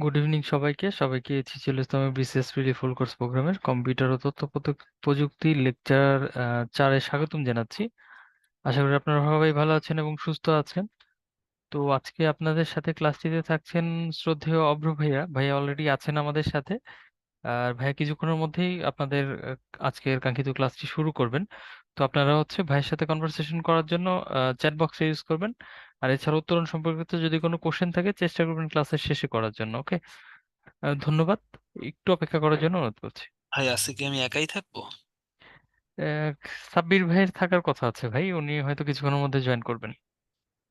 Good evening সবাইকে সবাইকে Seychelles ইসলামের বিসিএস প্রিলি ফুল কোর্স প্রোগ্রামের কম্পিউটার ও তথ্য প্রযুক্তি লেকচার 4-এ স্বাগতম জানাচ্ছি। আশা করি আপনারা সবাই ভালো আছেন এবং সুস্থ আছেন। তো আজকে আপনাদের সাথে ক্লাসটিতে থাকছেন শ্রদ্ধেয় অভ্র ভাইয়া। ভাইয়া অলরেডি আছেন আমাদের সাথে। আর ভাইয়া কিছুক্ষণের মধ্যেই আপনাদের আজকের কাঙ্ক্ষিত ক্লাসটি শুরু করবেন। তো আপনারা হচ্ছে ভাইয়ের সাথে কনভারসেশন করার জন্য চ্যাট বক্সে ইউজ করবেন। আর এছাড়া উত্তরণ সম্পর্কিত যদি কোনো কোশ্চেন থাকে চেষ্টা করবেন ক্লাসের শেষে করার জন্য। ওকে, ধন্যবাদ। একটু অপেক্ষা করার জন্য অনুরোধ করছি। ভাই আজকে কি আমি একাই থাকবো? আহ, সাব্বির ভাইয়ের থাকার কথা আছে ভাই, উনি হয়তো কিছুক্ষণের মধ্যে জয়েন করবেন।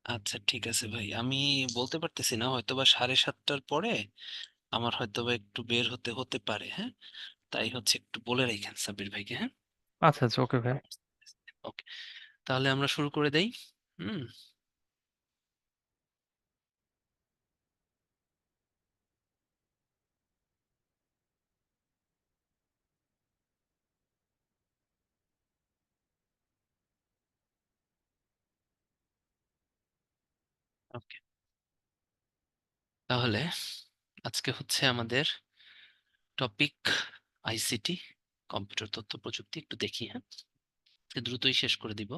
আচ্ছা, ঠিক আছে ভাই। আমি বলতে পারতেছি না, হয়তোবা 7:30টার পরে আমার হয়তোবা একটু বের হতে হতে পারে। হ্যাঁ, তাই হচ্ছে একটু বলে রাখেন সাব্বির ভাইকে। হ্যাঁ, আচ্ছা আচ্ছা, ওকে ভাই। ওকে। তাহলে আমরা শুরু করে দেই। হুম। ওকে, তাহলে আজকে হচ্ছে আমাদের টপিক আইসিটি, কম্পিউটার তথ্য প্রযুক্তি। একটু দেখি। হ্যাঁ, আজকে দ্রুতই শেষ করে দিব,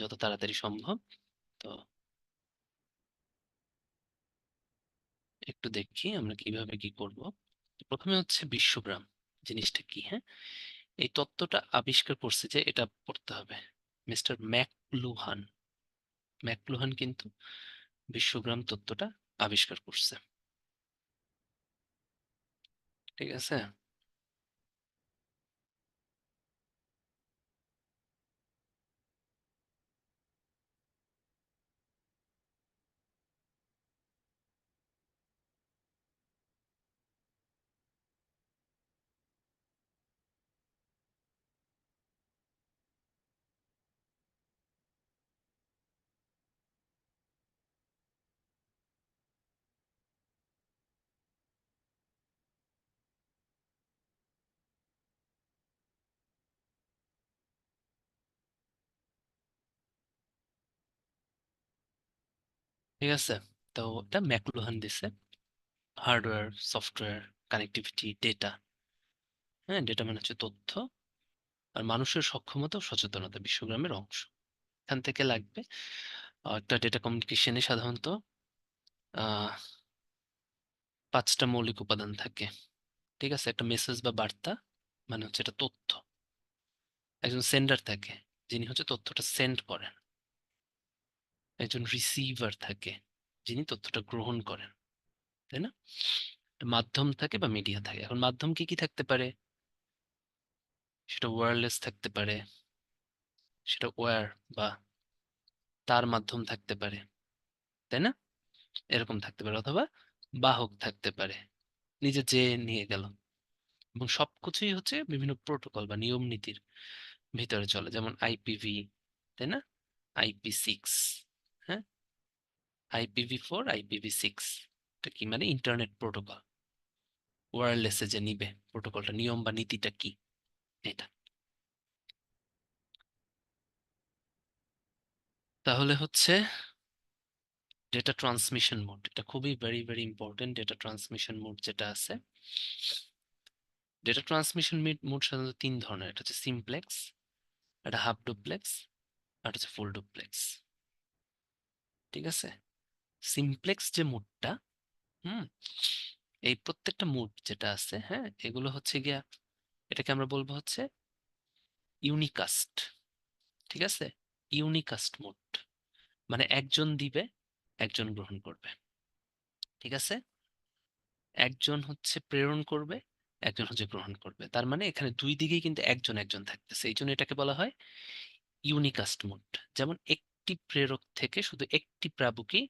যত তাড়াতাড়ি সম্ভব। তো একটু দেখি আমরা কিভাবে কি করব। প্রথমে হচ্ছে বিশ্বগ্রাম জিনিসটা কি। হ্যাঁ, এই তত্ত্বটা আবিষ্কার করছে, যে এটা পড়তে হবে, মিস্টার ম্যাকলুহান। ম্যাকলুহান কিন্তু বিশ্বগ্রাম তত্ত্বটা আবিষ্কার করছে। ঠিক আছে। ঠিক আছে, তো এটা ম্যাকলুহান দিছে। Hardware, software, connectivity, data. হ্যাঁ, ডেটা মানে হচ্ছে তথ্য, আর মানুষের সক্ষমতা ও সচেতনতা বিশ্বগ্রামের অংশ। এখান থেকে লাগবে একটা ডেটা কমিউনিকেশনে সাধারণত 5টা মৌলিক উপাদান থাকে। ঠিক আছে, একটা মেসেজ বা বার্তা মানে হচ্ছে এটা তথ্য। একজন সেন্ডার থাকে, যিনি হচ্ছে তথ্যটা সেন্ড করেন। একজন রিসিভার থাকে, যিনি তথ্যটা গ্রহণ করেন। তাই না? একটা মাধ্যম থাকে বা মিডিয়া থাকে। এখন মাধ্যম কি কি থাকতে পারে? সেটা ওয়্যারলেস থাকতে পারে, সেটা ওয়্যার বা তার মাধ্যম থাকতে পারে। তাই না? এরকম থাকতে পারে, অথবা বাহক থাকতে পারে, নিজে যে নিয়ে গেল। এবং সবকিছুই হচ্ছে বিভিন্ন প্রোটোকল বা নিয়ম নীতির ভিতরে চলে, যেমন আইপিভি। তাই না? আইপি 6। হ্যাঁ, IPv4, IPv6। এটা কি মানে? Internet protocol. ওয়্যারলেসে যে নিবে প্রোটোকলটা, নিয়ম বা নীতিটা কি, এটা। তাহলে হচ্ছে ডেটা ট্রান্সমিশন মোড, এটা খুবই very very important. Data transmission mode যেটা আছে, ডেটা ট্রান্সমিশন মোড সাধারণত 3 ধরনের। এটা হচ্ছে সিমপ্লেক্স, এটা হাফ ডুপ্লেক্স, আর এটা হচ্ছে ফুল ডুপ্লেক্স। ঠিক আছে, সিমপ্লেক্স যে মোডটা, হুম, এই প্রত্যেকটা মোড যেটা আছে, হ্যাঁ, এগুলো হচ্ছে গিয়া, এটাকে আমরা বলবো হচ্ছে ইউনিকাস্ট। ঠিক আছে, ইউনিকাস্ট মোড মানে একজন দিবে, একজন গ্রহণ করবে। ঠিক আছে, একজন হচ্ছে প্রেরণ করবে, একজন হচ্ছে গ্রহণ করবে। তার মানে এখানে দুই দিকেই কিন্তু একজন একজন থাকতেছে, এই জন্য এটাকে বলা হয় ইউনিকাস্ট মোড। যেমন একটি প্রেরক থেকে শুধু একটি প্রাপকই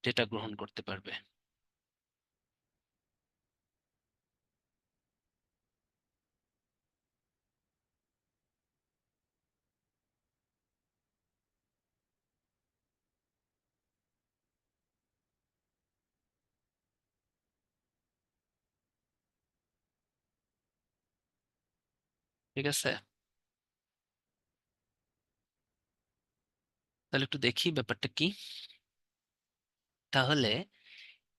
ডেটা গ্রহণ করতে পারবে। ঠিক আছে, তাহলে একটু দেখি ব্যাপারটা কি। তাহলে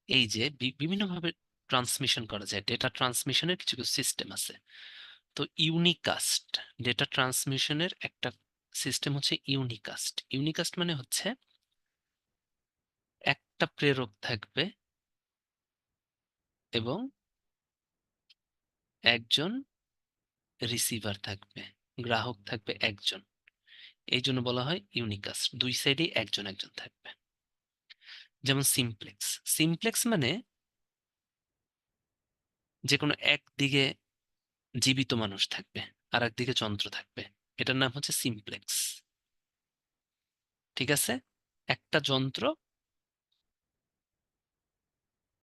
এই যে বিভিন্নভাবে ট্রান্সমিশন করা যায়, ডেটা ট্রান্সমিশনের কিছু কিছু সিস্টেম আছে। তো ইউনিকাস্ট, ডেটা ট্রান্সমিশনের একটা সিস্টেম হচ্ছে ইউনিকাস্ট। ইউনিকাস্ট মানে হচ্ছে একটা প্রেরক থাকবে এবং একজন রিসিভার থাকবে, গ্রাহক থাকবে একজন। এই জন্য বলা হয় ইউনিকাস্ট, দুই সাইডে একজন একজন থাকবে। যেমন সিমপ্লেক্স। সিমপ্লেক্স মানে যে কোনো একদিকে জীবিত মানুষ থাকবে আর একদিকে যন্ত্র থাকবে, এটার নাম হচ্ছে সিমপ্লেক্স। ঠিক আছে, একটা যন্ত্র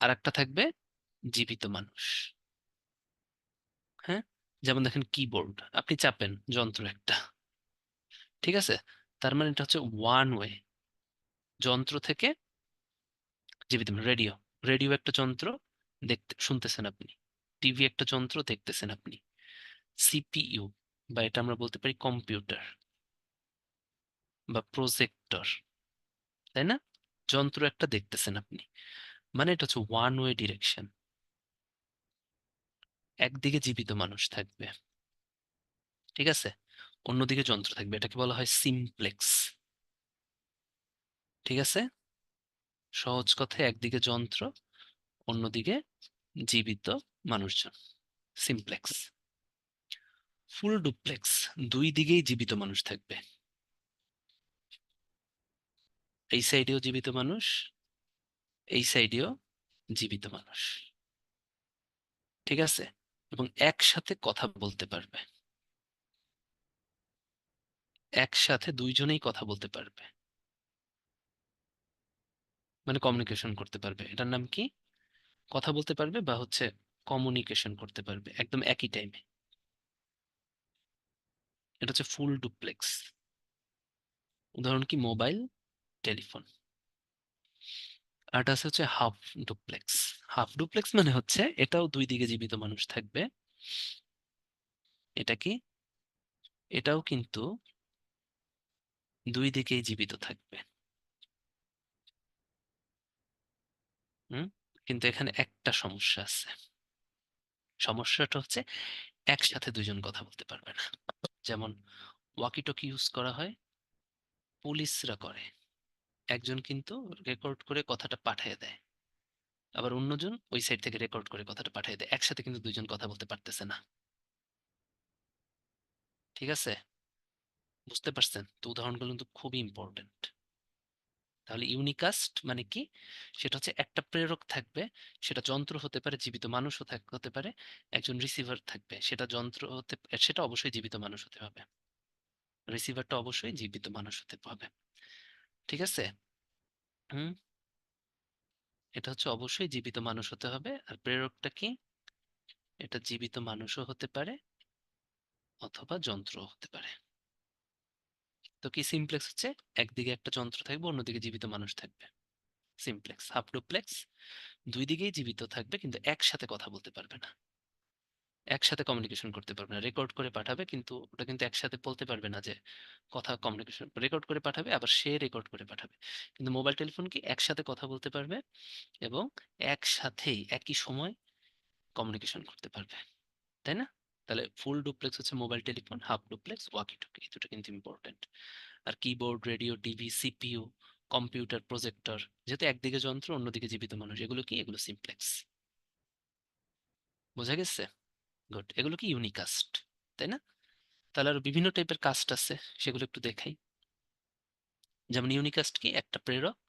আর একটা থাকবে জীবিত মানুষ। হ্যাঁ, যেমন দেখেন কিবোর্ড, আপনি চাপেন, যন্ত্র একটা। ঠিক আছে, তার মানে এটা হচ্ছে ওয়ান ওয়ে, যন্ত্র থেকে জীবিত মানুষ। রেডিও, রেডিও একটা যন্ত্র, দেখতে শুনতেছেন আপনি। টিভি একটা যন্ত্র, দেখতেছেন আপনি। সিপিইউ, বা এটা আমরা বলতে পারি কম্পিউটার বা প্রজেক্টর, তাই না? যন্ত্র একটা, দেখতেছেন আপনি, মানে এটা হচ্ছে ওয়ান ওয়ে ডিরেকশন, একদিকে জীবিত মানুষ থাকবে, ঠিক আছে, অন্যদিকে যন্ত্র থাকবে, এটাকে বলা হয় সিমপ্লেক্স। ঠিক আছে, সহজ কথায় একদিকে যন্ত্র, অন্যদিকে জীবিত মানুষজন, সিমপ্লেক্স। ফুল ডুপ্লেক্স, দুই দিকেই জীবিত মানুষ থাকবে, এই সাইডেও জীবিত মানুষ, এই সাইডেও জীবিত মানুষ। ঠিক আছে, এবং একসাথে কথা বলতে পারবে, একসাথে দুইজনেই কথা বলতে পারবে, মানে কমিউনিকেশন করতে পারবে। এটার নাম কি? কথা বলতে পারবে বা হচ্ছে কমিউনিকেশন করতে পারবে একদম একই টাইমে, এটা হচ্ছে ফুল ডুপ্লেক্স। উদাহরণ কি? Mobile, telephone. আর এটা হচ্ছে হাফ ডুপ্লেক্স। হাফ ডুপ্লেক্স মানে হচ্ছে এটাও দুই দিকে জীবিত মানুষ থাকবে, এটা কি, এটাও কিন্তু দুই দিকেই জীবিত থাকবে। হুম, কিন্তু এখানে একটা সমস্যা আছে। সমস্যাটা হচ্ছে একসাথে দুইজন কথা বলতে পারবে না। যেমন ওয়াকি টকি ইউজ করা হয়, পুলিশরা করে, একজন কিন্তু রেকর্ড করে কথাটা পাঠিয়ে দেয়, আবার অন্যজন ওই সাইড থেকে রেকর্ড করে কথাটা পাঠিয়ে দেয়, একসাথে কিন্তু দুইজন কথা বলতে পারতেছে না। ঠিক আছে, বুঝতে পারছেন তো? উদাহরণগুলো কিন্তু খুবই ইম্পর্টেন্ট। তাহলে ইউনিকাস্ট মানে কি? সেটা হচ্ছে একটা প্রেরক থাকবে, সেটা যন্ত্র হতে পারে, জীবিত মানুষও হতে পারে, একজন রিসিভার থাকবে, সেটা যন্ত্র হতে, সেটা অবশ্যই জীবিত মানুষ হতে হবে, রিসিভারটা অবশ্যই জীবিত মানুষ হতে হবে। ঠিক আছে, হুম, এটা হচ্ছে অবশ্যই জীবিত মানুষ হতে হবে। আর প্রেরকটা কি? এটা জীবিত মানুষও হতে পারে অথবা যন্ত্র হতে পারে। তো কি সিমপ্লেক্স হচ্ছে একদিকে একটা যন্ত্র থাকবে, অন্যদিকে জীবিত মানুষ থাকবে, সিমপ্লেক্স। হাফ ডুপ্লেক্স, দুই দিকেই জীবিত থাকবে কিন্তু একসাথে কথা বলতে পারবে না, একসাথে কমিউনিকেশন করতে পারবে না। রেকর্ড করে পাঠাবে কিন্তু ওটা কিন্তু একসাথে বলতে পারবে না যে কথা, কমিউনিকেশন রেকর্ড করে পাঠাবে, আবার সে রেকর্ড করে পাঠাবে। কিন্তু মোবাইল টেলিফোন কি একসাথে কথা বলতে পারবে এবং একসাথেই একই সময় কমিউনিকেশন করতে পারবে, তাই না? তাহলে ফুল ডুপ্লেক্স হচ্ছে mobile telephone, half duplex walkie talkie, এই দুটো কিন্তু ইম্পর্টেন্ট। আর keyboard, radio, TV, CPU, computer, projector, যেহেতু একদিকে যন্ত্র অন্যদিকে জীবিত মানুষ, এগুলো কি? এগুলো সিমপ্লেক্স। বোঝা গেছে? গুড, এগুলো কি? ইউনিকাস্ট, তাই না? তাহলে আরো বিভিন্ন টাইপের কাস্ট আছে, সেগুলো একটু দেখাই। যেমন ইউনিকাস্ট কি? একটা প্রেরক,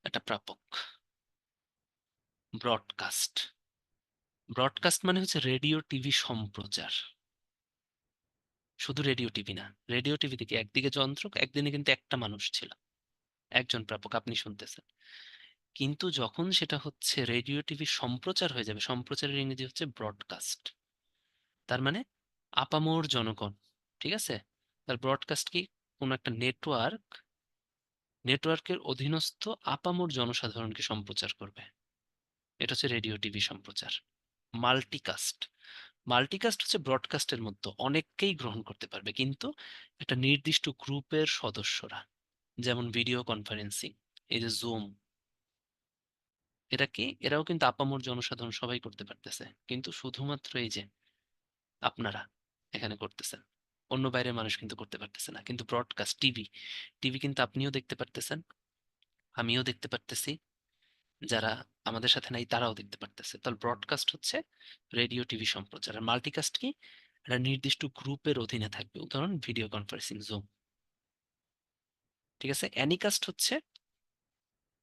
একটা প্রাপক। ব্রডকাস্ট, ব্রডকাস্ট মানে হচ্ছে রেডিও টিভি সম্প্রচার। শুধু রেডিও টিভি না, রেডিও টিভি থেকে একদিকে যন্ত্র, একদিনে কিন্তু একটা মানুষ ছিল, একজন প্রাপক, আপনি শুনতেছেন। কিন্তু যখন সেটা হচ্ছে রেডিও টিভি সম্প্রচার হয়ে যাবে, সম্প্রচারের ইংরেজি হচ্ছে ব্রডকাস্ট, তার মানে আপামর জনগণ। ঠিক আছে, তার ব্রডকাস্ট কি? কোন একটা নেটওয়ার্ক, নেটওয়ার্কের অধীনস্থ আপামর জনসাধারণকে সম্প্রচার করবে, এটা হচ্ছে রেডিও টিভি সম্প্রচার। মাল্টিকাস্ট, মাল্টিকাস্ট হচ্ছে ব্রডকাস্টের মধ্যে অনেককেই গ্রহণ করতে পারবে, কিন্তু একটা নির্দিষ্ট গ্রুপের সদস্যরা। যেমন ভিডিও কনফারেন্সিং, এই যে জুম, এটা কি, এরাও কিন্তু আপামর জনসাধারণ সবাই করতে পারতেছে, কিন্তু শুধুমাত্র এই যে আপনারা এখানে করতেছেন, অন্য বাইরের মানুষ কিন্তু করতে পারতেছে না। কিন্তু ব্রডকাস্ট টিভি, টিভি কিন্তু আপনিও দেখতে পারতেছেন, আমিও দেখতে পারতেছি, যারা আমাদের সাথে নাই তারাও দেখতে পারতেছে। তাহলে ব্রডকাস্ট হচ্ছে রেডিও টিভি সম্প্রচার। আর মাল্টিকাস্ট কি, একটা নির্দিষ্ট গ্রুপের অধীনে থাকবে, উদাহরণ ভিডিও কনফারেন্সিং, জুম। ঠিক আছে। অ্যানিকাস্ট হচ্ছে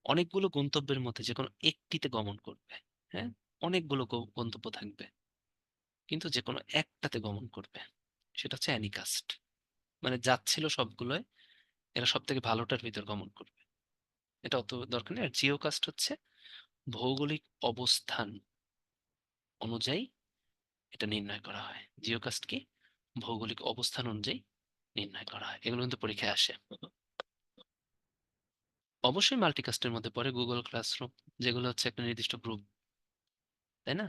অনেকগুলো গন্তব্যের মধ্যে যে কোনো একটিতে গমন করবে। হ্যাঁ, অনেকগুলো গন্তব্য থাকবে, কিন্তু যে কোনো একটাতে গমন করবে, সেটা হচ্ছে অ্যানিকাস্ট। মানে যাচ্ছিল সবগুলোয়, এরা সব থেকে ভালোটার ভিতর গমন করবে, এটা অত দরকার নেই। আর জিওকাস্ট হচ্ছে ভৌগোলিক অবস্থান অনুযায়ী এটা নির্ণয় করা হয়। জিওকাস্ট কি, ভৌগোলিক অবস্থান অনুযায়ী নির্ণয় করা হয়। এগুলো কিন্তু পরীক্ষায় আসে। অবশ্যই মাল্টিকাস্টের মধ্যে পড়ে গুগল ক্লাসরুম, যেগুলো হচ্ছে একটা নির্দিষ্ট গ্রুপ, তাই না?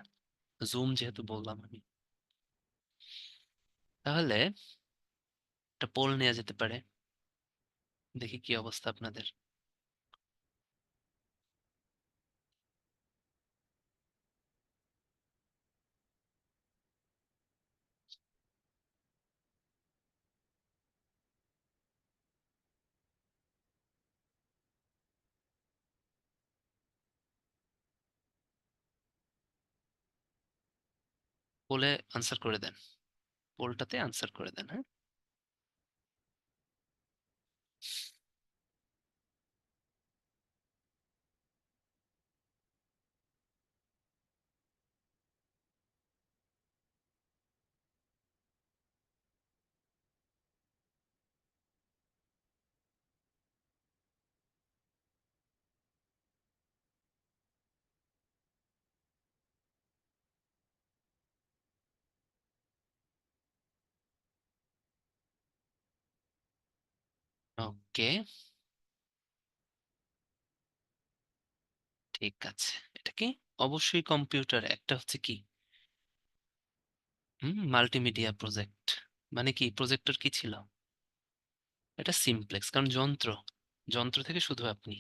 জুম যেহেতু বললাম আমি, তাহলে একটা পোল নেওয়া যেতে পারে। দেখি কি অবস্থা আপনাদের। পোলে আনসার করে দেন, পোলটাতে আনসার করে দেন, হ্যাঁ। ওকে, ঠিক আছে। এটা কি, অবশ্যই কম্পিউটার। একটা হচ্ছে কি, মাল্টিমিডিয়া প্রজেক্ট। মানে কি, প্রজেক্টর কি ছিল, এটা সিমপ্লেক্স, কারণ যন্ত্র, যন্ত্র থেকে শুধু আপনি।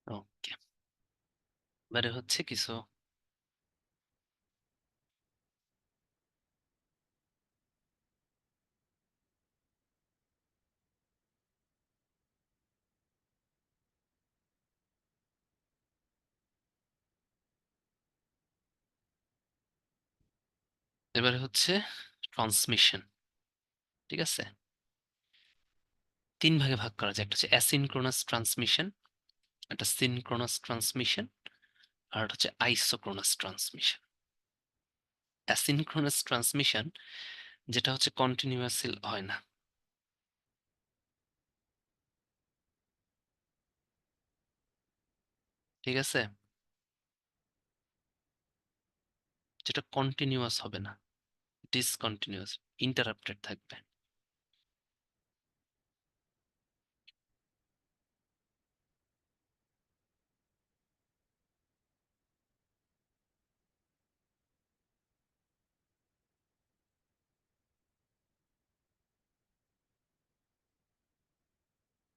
ওকে, এবারে হচ্ছে কিছু, এবারে হচ্ছে ট্রান্সমিশন। ঠিক আছে, তিন ভাগে ভাগ করা যায়। একটা হচ্ছে অ্যাসিনক্রোনাস ট্রান্সমিশন, একটা সিনক্রোনাস ট্রান্সমিশন, আর একটা হচ্ছে আইসোক্রোনাস ট্রান্সমিশন। অ্যাসিনক্রোনাস ট্রান্সমিশন যেটা হচ্ছে কন্টিনিউয়াসলি হয় না। ঠিক আছে, যেটা কন্টিনিউয়াস হবে না, ডিসকন্টিনিউয়াস, ইন্টারাপ্টেড থাকবে।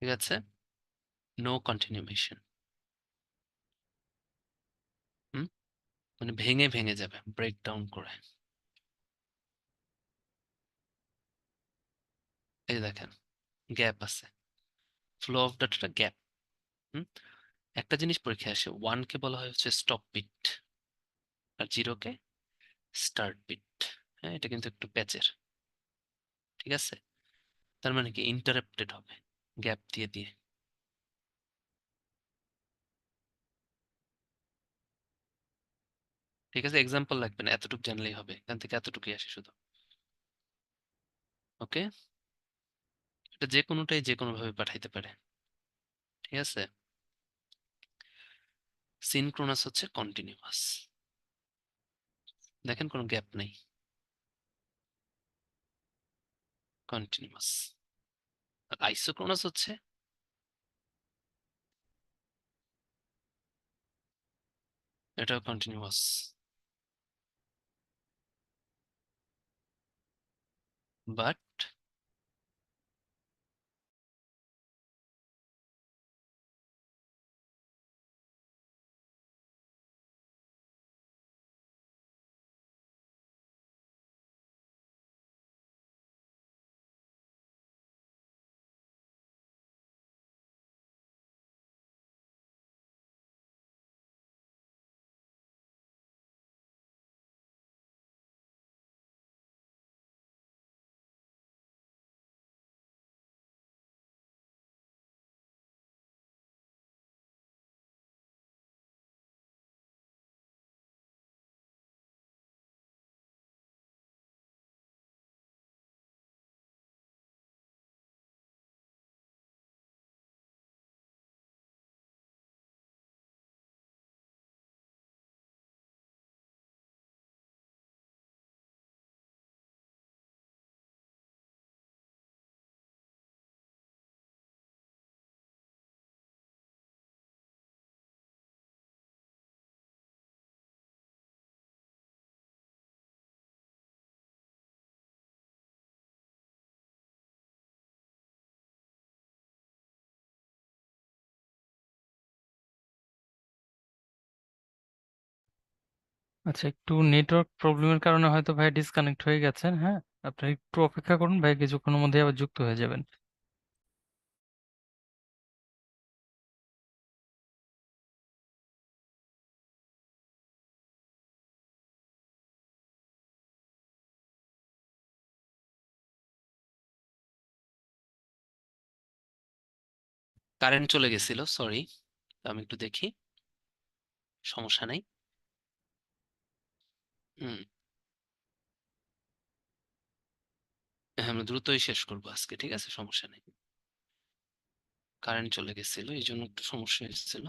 ঠিক আছে, নো কন্টিনিউয়েশন। হুম, মানে ভেঙে ভেঙে যাবে, ব্রেক ডাউন করে। এই যে দেখেন, গ্যাপ আছে, ফ্লো অফ ডাটাটা গ্যাপ। হুম, একটা জিনিস পরীক্ষায় আসে, ওয়ান কে বলা হয় হচ্ছে স্টপ বিট, আর জিরো কে স্টার্ট বিট। হ্যাঁ, এটা কিন্তু একটু প্যাচের। ঠিক আছে, তার মানে কি, ইন্টারাপ্টেড হবে গ্যাপ দিয়ে দিয়ে। ঠিক আছে, এক্সাম্পল লাগবে না, এতটুকু জানলেই হবে, এখান থেকে এতটুকুই আসে শুধু। ওকে, এটা যে কোনোটাই যে কোনো ভাবে পাঠাইতে পারে। ঠিক আছে, সিনক্রোনাস হচ্ছে কন্টিনিউয়াস, দেখেন কোনো গ্যাপ নেই, কন্টিনিউয়াস। আর আইসোক্রোনাস হচ্ছে, এটাও কন্টিনিউয়াস, বাট আচ্ছা, একটু নেটওয়ার্ক প্রবলেমের কারণে হয়তো ভাই ডিসকানেক্ট হয়ে গেছেন। হ্যাঁ, আপনি একটু অপেক্ষা করুন ভাই, কিছুক্ষণের মধ্যে আবার যুক্ত হয়ে যাবেন। কারেন্ট চলে গেছিল, সরি। আমি একটু দেখি, সমস্যা নাই। হুম। হ্যাঁ, আমরা দ্রুতই শেষ করবো আজকে, ঠিক আছে, সমস্যা নেই। কারেন্ট চলে গেছিল, এই জন্য একটু সমস্যা এসেছিল।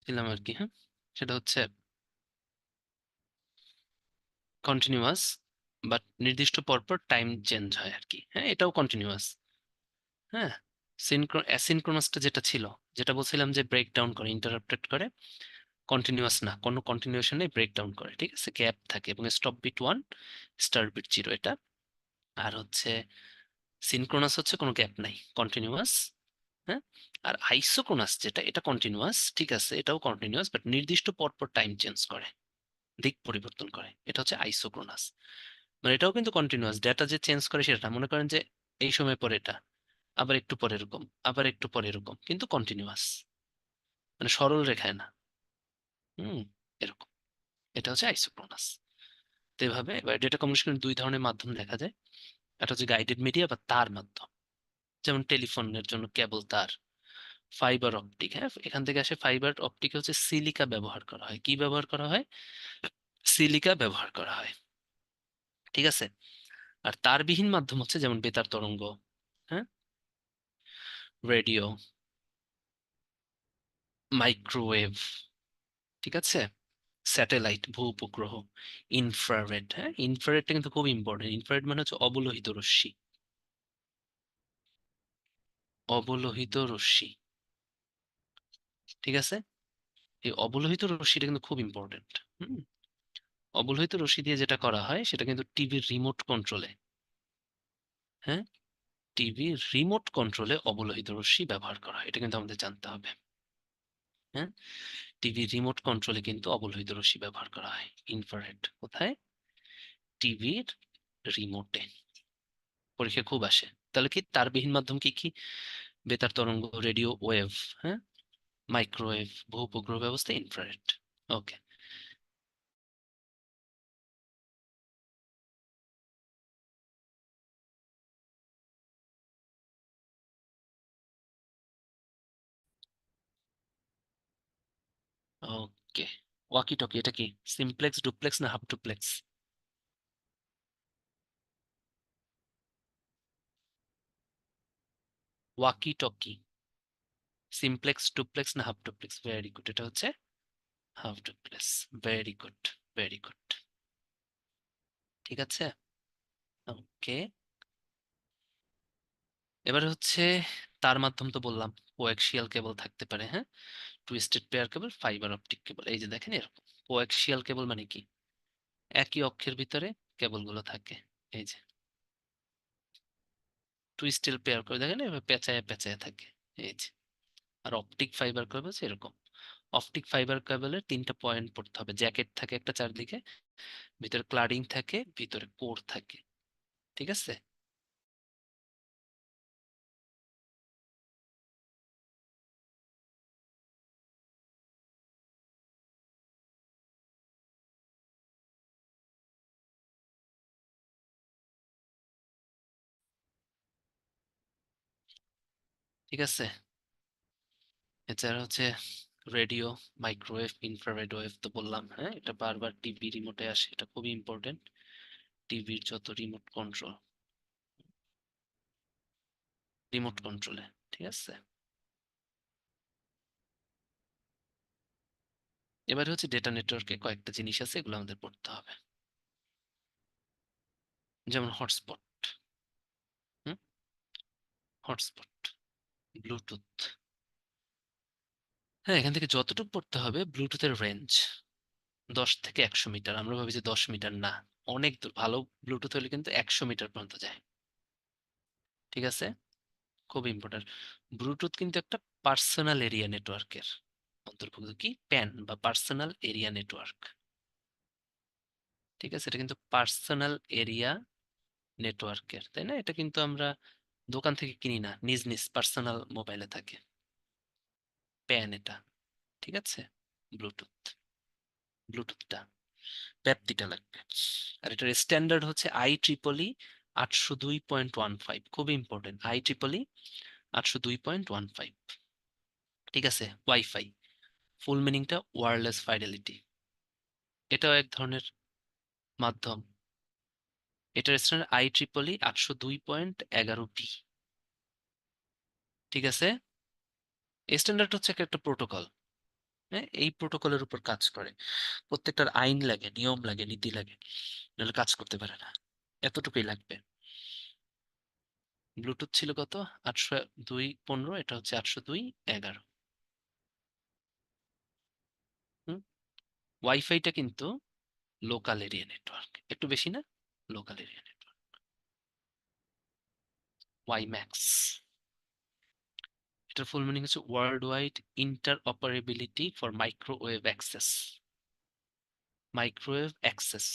ছিলাম আর কি, হ্যাঁ। সেটা হচ্ছে কন্টিনিউয়াস, বাট নির্দিষ্ট পরপর টাইম চেঞ্জ হয় আর কি, হ্যাঁ, এটাও কন্টিনিউয়াস। হ্যাঁ, অ্যাসিনক্রোনাসটা যেটা ছিল, যেটা বলছিলাম যে ব্রেক ডাউন করে, ইন্টারাপ্টেড করে, কন্টিনিউয়াস না, কোনো কন্টিনিউশন নেই, ব্রেক ডাউন করে, ঠিক আছে, গ্যাপ থাকে, এবং স্টপ বিট 1, স্টার্ট বিট 0, এটা। আর হচ্ছে সিনক্রোনাস হচ্ছে কোনো গ্যাপ নাই, কন্টিনিউয়াস। হ্যাঁ। আর আইসোক্রোনাস যেটা, এটা কন্টিনিউয়াস, ঠিক আছে, এটাও কন্টিনিউয়াস, বাট নির্দিষ্ট পরপর টাইম চেঞ্জ করে, দিক পরিবর্তন করে, এটা হচ্ছে আইসোক্রোনাস। মানে এটাও কিন্তু কন্টিনিউয়াস, ডেটা যে চেঞ্জ করে সেটা না। মনে করেন যে এই সময় পরে এটা, আবার একটু পরে এরকম, আবার একটু পরে এরকম, কিন্তু কন্টিনিউয়াস, মানে সরল রেখায় না। হুম, এরকম। এটা হচ্ছে আইসোক্রোনাস। তো এভাবে এবার ডেটা কমিউনিকেশনের দুই ধরনের মাধ্যম দেখা যায়। একটা হচ্ছে গাইডেড মিডিয়া বা তার মাধ্যম, যেমন টেলিফোনের জন্য কেবল তার, ফাইবার অপটিক। হ্যাঁ, এখান থেকে আসে ফাইবার অপটিক, হচ্ছে সিলিকা ব্যবহার করা হয়। কি ব্যবহার করা হয়? সিলিকা ব্যবহার করা হয়, ঠিক আছে। আর তারবিহীন মাধ্যম হচ্ছে যেমন বেতার তরঙ্গ, হ্যাঁ, রেডিও, মাইক্রোওয়েভ, ঠিক আছে, স্যাটেলাইট, ভূ উপগ্রহ, ইনফ্রারেড। হ্যাঁ, ইনফ্রারেডটা কিন্তু খুব ইম্পর্টেন্ট। ইনফ্রারেড মানে হচ্ছে অবলোহিত রশ্মি, অবলোহিত রশ্মি, ঠিক আছে। এই অবলোহিত রশ্মিটা কিন্তু খুব ইম্পর্টেন্ট। হুম। অবলোহিত রশ্মি দিয়ে যেটা করা হয় সেটা কিন্তু টিভির রিমোট কন্ট্রোলে, হ্যাঁ, টিভির রিমোট কন্ট্রোলে অবলোহিত রশ্মি ব্যবহার করা হয়, এটা কিন্তু আমাদের জানতে হবে। হ্যাঁ, টিভির রিমোট কন্ট্রোলে কিন্তু অবলোহিত রশ্মি ব্যবহার করা হয়। ইনফ্রারেড কোথায়? টিভির রিমোটে। পরীক্ষা খুব আসে। তাহলে কি তারবিহীন মাধ্যম কি কি? বেতার তরঙ্গ, রেডিও ওয়েভ, হ্যাঁ, মাইক্রোওয়েভ, ভূ উপগ্রহ ব্যবস্থা, ইনফ্রারেড। ওকে। ওকে, ওয়াকি টকি এটা কি? সিমপ্লেক্স, ডুপ্লেক্স না half duplex? Walkie talkie simplex, duplex না হাফ ডুপ্লেক্স? ভেরি গুড, এটা হচ্ছে half duplex. Very good, very good. ঠিক আছে, ওকে। এবারে হচ্ছে তার মাধ্যম তো বললাম, কোয়াক্সিয়াল কেবল থাকতে পারে, হ্যাঁ, twisted pair cable, fibre optic cable. এই যে দেখেন এরকম কোয়াক্সিয়াল কেবল মানে কি, একই অক্ষের ভিতরে কেবলগুলো থাকে। এই যে টুইস্টেড পেয়ার করে দেখেন এভাবে পেঁচায় পেঁচায় থাকে। এই যে, আর অপটিক ফাইবার কেবল হচ্ছে এরকম। অপটিক ফাইবার কেবলের তিনটা পয়েন্ট পড়তে হবে, জ্যাকেট থাকে একটা চারদিকে, ভিতরে ক্লাডিং থাকে, ভিতরে কোর থাকে। ঠিক আছে, ঠিক আছে। এছাড়া হচ্ছে রেডিও, মাইক্রোওয়েভ, ইনফ্রারেড ওয়েভ তো বললাম, হ্যাঁ, এটা বারবার টিভি রিমোটে আসে, এটা খুবই ইম্পর্টেন্ট। টিভির যত রিমোট কন্ট্রোলে, ঠিক আছে। এবারে হচ্ছে ডেটা নেটওয়ার্কে কয়েকটা জিনিস আছে, এগুলো আমাদের পড়তে হবে। যেমন হটস্পট, হুম, হটস্পট, ব্লুটুথ। হ্যাঁ, এখান থেকে যতটুকু পড়তে হবে, ব্লুটুথের রেঞ্জ 10 থেকে 100 মিটার। আমরা ভাবি যে 10 মিটার, না, অনেক দূর। ভালো ব্লুটুথ হলে কিন্তু 100 মিটার পর্যন্ত যায়। ঠিক আছে, খুব ইম্পর্টেন্ট। ব্লুটুথ কিন্তু একটা পার্সোনাল এরিয়া নেটওয়ার্কের অন্তর্ভুক্ত। কি, প্যান বা পার্সোনাল এরিয়া নেটওয়ার্ক। ঠিক আছে, এটা কিন্তু পার্সোনাল এরিয়া নেটওয়ার্কের, তাই না? এটা কিন্তু আমরা দোকান থেকে কিনি না, নিজ নিজ পার্সোনাল মোবাইলে থাকে। প্যান এটা, ঠিক আছে। ব্লুটুথ, ব্লুটুথটা, ব্যাপ্তিটা লাগবে। আর এটার স্ট্যান্ডার্ড হচ্ছে IEEE 802.15, খুব ইম্পর্টেন্ট। IEEE 802.15। ঠিক আছে, ওয়াইফাই ফুল মিনিংটা ওয়্যারলেস ফাইডেলিটি, এটাও এক ধরনের মাধ্যম। এটার স্ট্যান্ডার্ড IEEE 802.11B। ঠিক আছে, এই স্ট্যান্ডার্ড হচ্ছে একটা প্রোটোকল, হ্যাঁ, এই প্রোটোকলের উপর কাজ করে। প্রত্যেকটার আইন লাগে, নিয়ম লাগে, নীতি লাগে, নাহলে কাজ করতে পারে না। এতটুকুই লাগবে। ব্লুটুথ ছিল কত, 802.15, এটা হচ্ছে 802.11। হুম, ওয়াইফাইটা কিন্তু লোকাল এরিয়া নেটওয়ার্ক, একটু বেশি না, লোকাল এরিয়া নেটওয়ার্ক। ওয়াইম্যাক্স, এটার ফুল মিনিং হচ্ছে world wide inter operability for microwave access. Microwave access,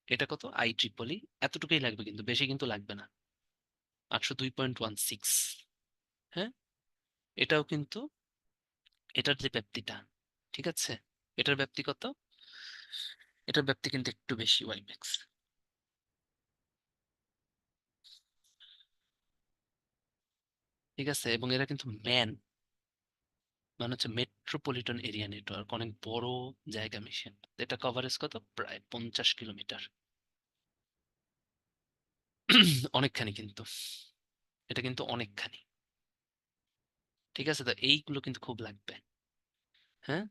এটা কত, IEEE, এতটুকুই লাগবে, কিন্তু বেশি কিন্তু লাগবে না। 802.16, হ্যাঁ, এটাও কিন্তু, এটার যে ব্যাপ্তিটা, ঠিক আছে, এটার ব্যাপ্তি কত, এটার ব্যাপ্তি কিন্তু একটু বেশি, ওয়াইম্যাক্স। ঠিক আছে, এবং এরা কিন্তু মানে হচ্ছে মেট্রোপলিটন এরিয়া নেটওয়ার্ক, অনেক বড় জায়গা মিশন। এটা কভারেজ কত, প্রায় 50 কিলোমিটার। অনেকখানি কিন্তু, এটা কিন্তু অনেকখানি। ঠিক আছে, তো এইগুলো কিন্তু খুব লাগবে। হ্যাঁ,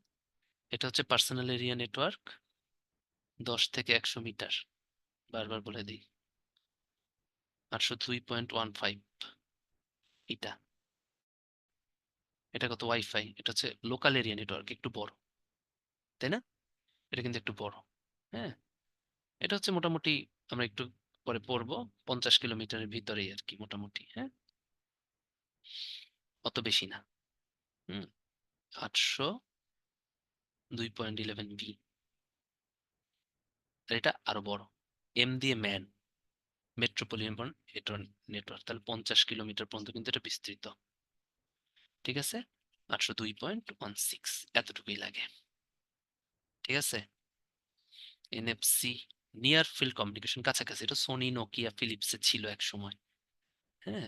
এটা হচ্ছে পার্সোনাল এরিয়া নেটওয়ার্ক, 10 থেকে 100 মিটার, বারবার বলে দিই, 802.15। এটা, এটা কত, ওয়াইফাই, এটা হচ্ছে লোকাল এরিয়া নেটওয়ার্ক, একটু বড়, তাই না? এটা কিন্তু একটু বড়। হ্যাঁ, এটা হচ্ছে মোটামুটি, আমরা একটু পরে পড়বো, 50 কিলোমিটারের ভিতরেই আর কি, মোটামুটি, হ্যাঁ, অত বেশি না। হুম, 802.11B। আর এটা আরো বড়, এম দিয়ে ম্যান, মেট্রোপলিটন নেটওয়ার্ক, তাহলে 50 কিলোমিটার পর্যন্ত কিন্তু এটা বিস্তৃত। ঠিক আছে, 802.16, এতটুকুই লাগে। ঠিক আছে, NFC, নিয়ার ফিল্ড কমিউনিকেশন, কাছাকাছি। এটা সোনি, নোকিয়া, ফিলিপসে ছিল এক সময়, হ্যাঁ,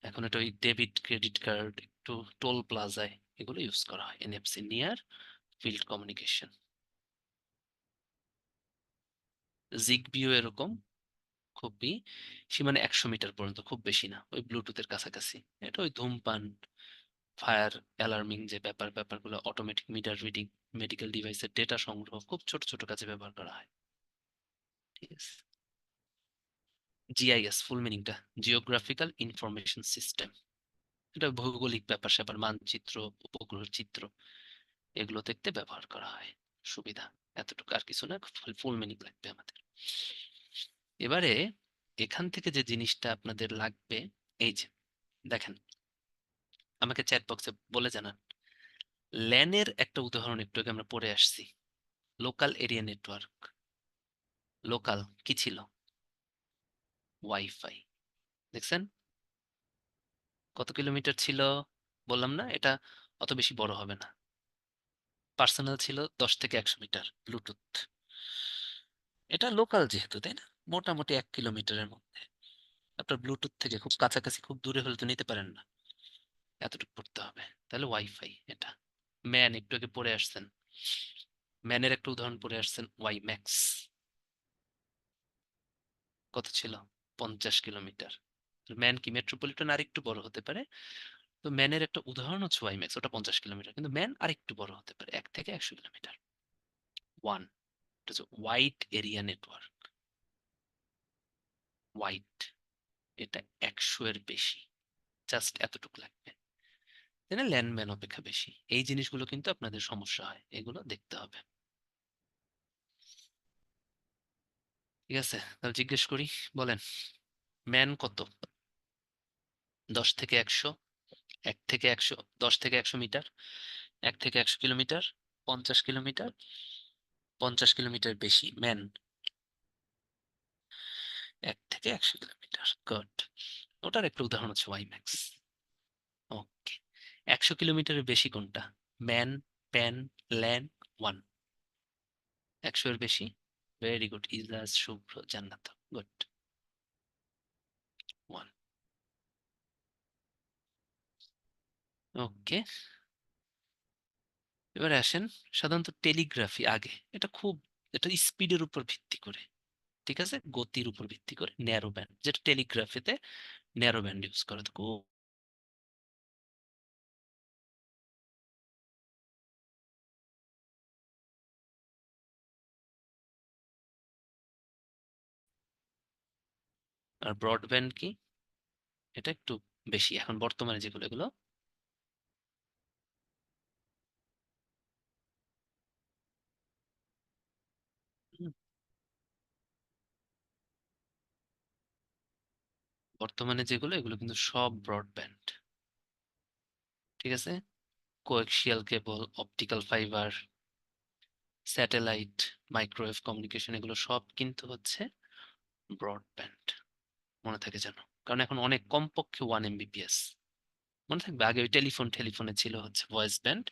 এখন এটা ওই ডেবিট ক্রেডিট কার্ড, একটু টোল প্লাজায় এগুলো ইউজ করা হয়, NFC, নিয়ার ফিল্ড কমিউনিকেশন। জিগবিও এরকম, খুবই সীমানা 100 মিটার পর্যন্ত, খুব বেশি না, ওই ব্লুটুথের কাছাকাছি। এটা ওই ধূমপান, ফায়ার অ্যালার্মিং যে ব্যাপারগুলো, অটোমেটিক মিটার রিডিং, মেডিকেল ডিভাইসের ডেটা সংগ্রহ, খুব ছোট ছোট কাজে ব্যবহার করা হয়। ঠিক আছে, জিআইএস ফুল মিনিংটা জিওগ্রাফিক্যাল ইনফরমেশন সিস্টেম। এটা ভৌগোলিক ব্যাপার স্যাপার, মানচিত্র, উপগ্রহ চিত্র, এগুলো দেখতে ব্যবহার করা হয়। সুবিধা এতটুকু, আর কিছু না, ফুল মিনিং লাগবে আমাদের। এবারে এখান থেকে যে জিনিসটা আপনাদের লাগবে, এই যে দেখেন, আমাকে চ্যাট বক্সে বলে জানান, ল্যানের একটা উদাহরণ একটু আগে আমরা পড়ে আসছি, লোকাল এরিয়া নেটওয়ার্ক। লোকাল কি ছিল? ওয়াইফাই। দেখছেন কত কিলোমিটার ছিল? বললাম না এটা অত বেশি বড় হবে না। পার্সোনাল ছিল 10 থেকে 100 মিটার ব্লুটুথ। এটা লোকাল যেহেতু, তাই না, মোটামুটি 1 কিলোমিটারের মধ্যে। আপনার ব্লুটুথ থেকে খুব কাছাকাছি, খুব দূরে হলে তো নিতে পারেন না, এতটুকু পড়তে হবে। তাহলে ওয়াইফাই এটা। ম্যান একটু আগে পড়ে আসছেন, ম্যানের একটা উদাহরণ পড়ে আসছেন, ওয়াই ম্যাক্স। কত ছিল? 50 কিলোমিটার। ম্যান কি মেট্রোপলিটন আর একটু বড় হতে পারে, তো ম্যানের একটা উদাহরণ হচ্ছে ওয়াই ম্যাক্স, ওটা 50 কিলোমিটার, কিন্তু ম্যান আর একটু বড় হতে পারে, 1 থেকে 100 কিলোমিটার। ওয়ান, এটা হচ্ছে ওয়াইড এরিয়া নেটওয়ার্ক। ওয়াইড, এটা 100 এর বেশি, জাস্ট এতটুকু লাগবে, তাই না, ল্যান্ডম্যান অপেক্ষা বেশি। এই জিনিসগুলো কিন্তু আপনাদের সমস্যা হয়, এগুলো দেখতে হবে। ঠিক আছে, তাহলে জিজ্ঞেস করি, বলেন ম্যান কত? 10 থেকে 100, 1 থেকে 100, 10 থেকে 100 মিটার, 1 থেকে 100 কিলোমিটার, 50 কিলোমিটার, 50 কিলোমিটার বেশি ম্যান, 1 থেকে 100 কিলোমিটার। গুড। ওটার একটা উদাহরণ হচ্ছে ওয়াই ম্যাক্স। ওকে, 100 কিলোমিটারের বেশি কোনটা? Man, pan, LAN, one. 100 এর বেশি, ভেরি গুড, ইজাজ, শুভ্র, জান্নাত, গুড, ওয়ান। ওকে, এবারে আসেন, সাধারণত টেলিগ্রাফি আগে, এটা খুব, এটা স্পিডের উপর ভিত্তি করে, ঠিক আছে, গতির উপর ভিত্তি করে ন্যারো ব্যান্ড, যেটা টেলিগ্রাফিতে ন্যারো ব্যান্ড ইউজ করে তো খুব। আর ব্রডব্যান্ড কি? এটা একটু বেশি এখন বর্তমানে যেগুলো, এগুলো হুম, বর্তমানে যেগুলো, এগুলো কিন্তু সব ব্রডব্যান্ড। ঠিক আছে, coaxial cable, optical fibre, satellite, microwave communication, এগুলো সব কিন্তু হচ্ছে ব্রডব্যান্ড। মনে থাকে যেন, কারণ এখন অনেক, কমপক্ষে 1 Mbps। মনে থাকবে, আগে ওই টেলিফোনে ছিল হচ্ছে ভয়েস ব্যান্ড,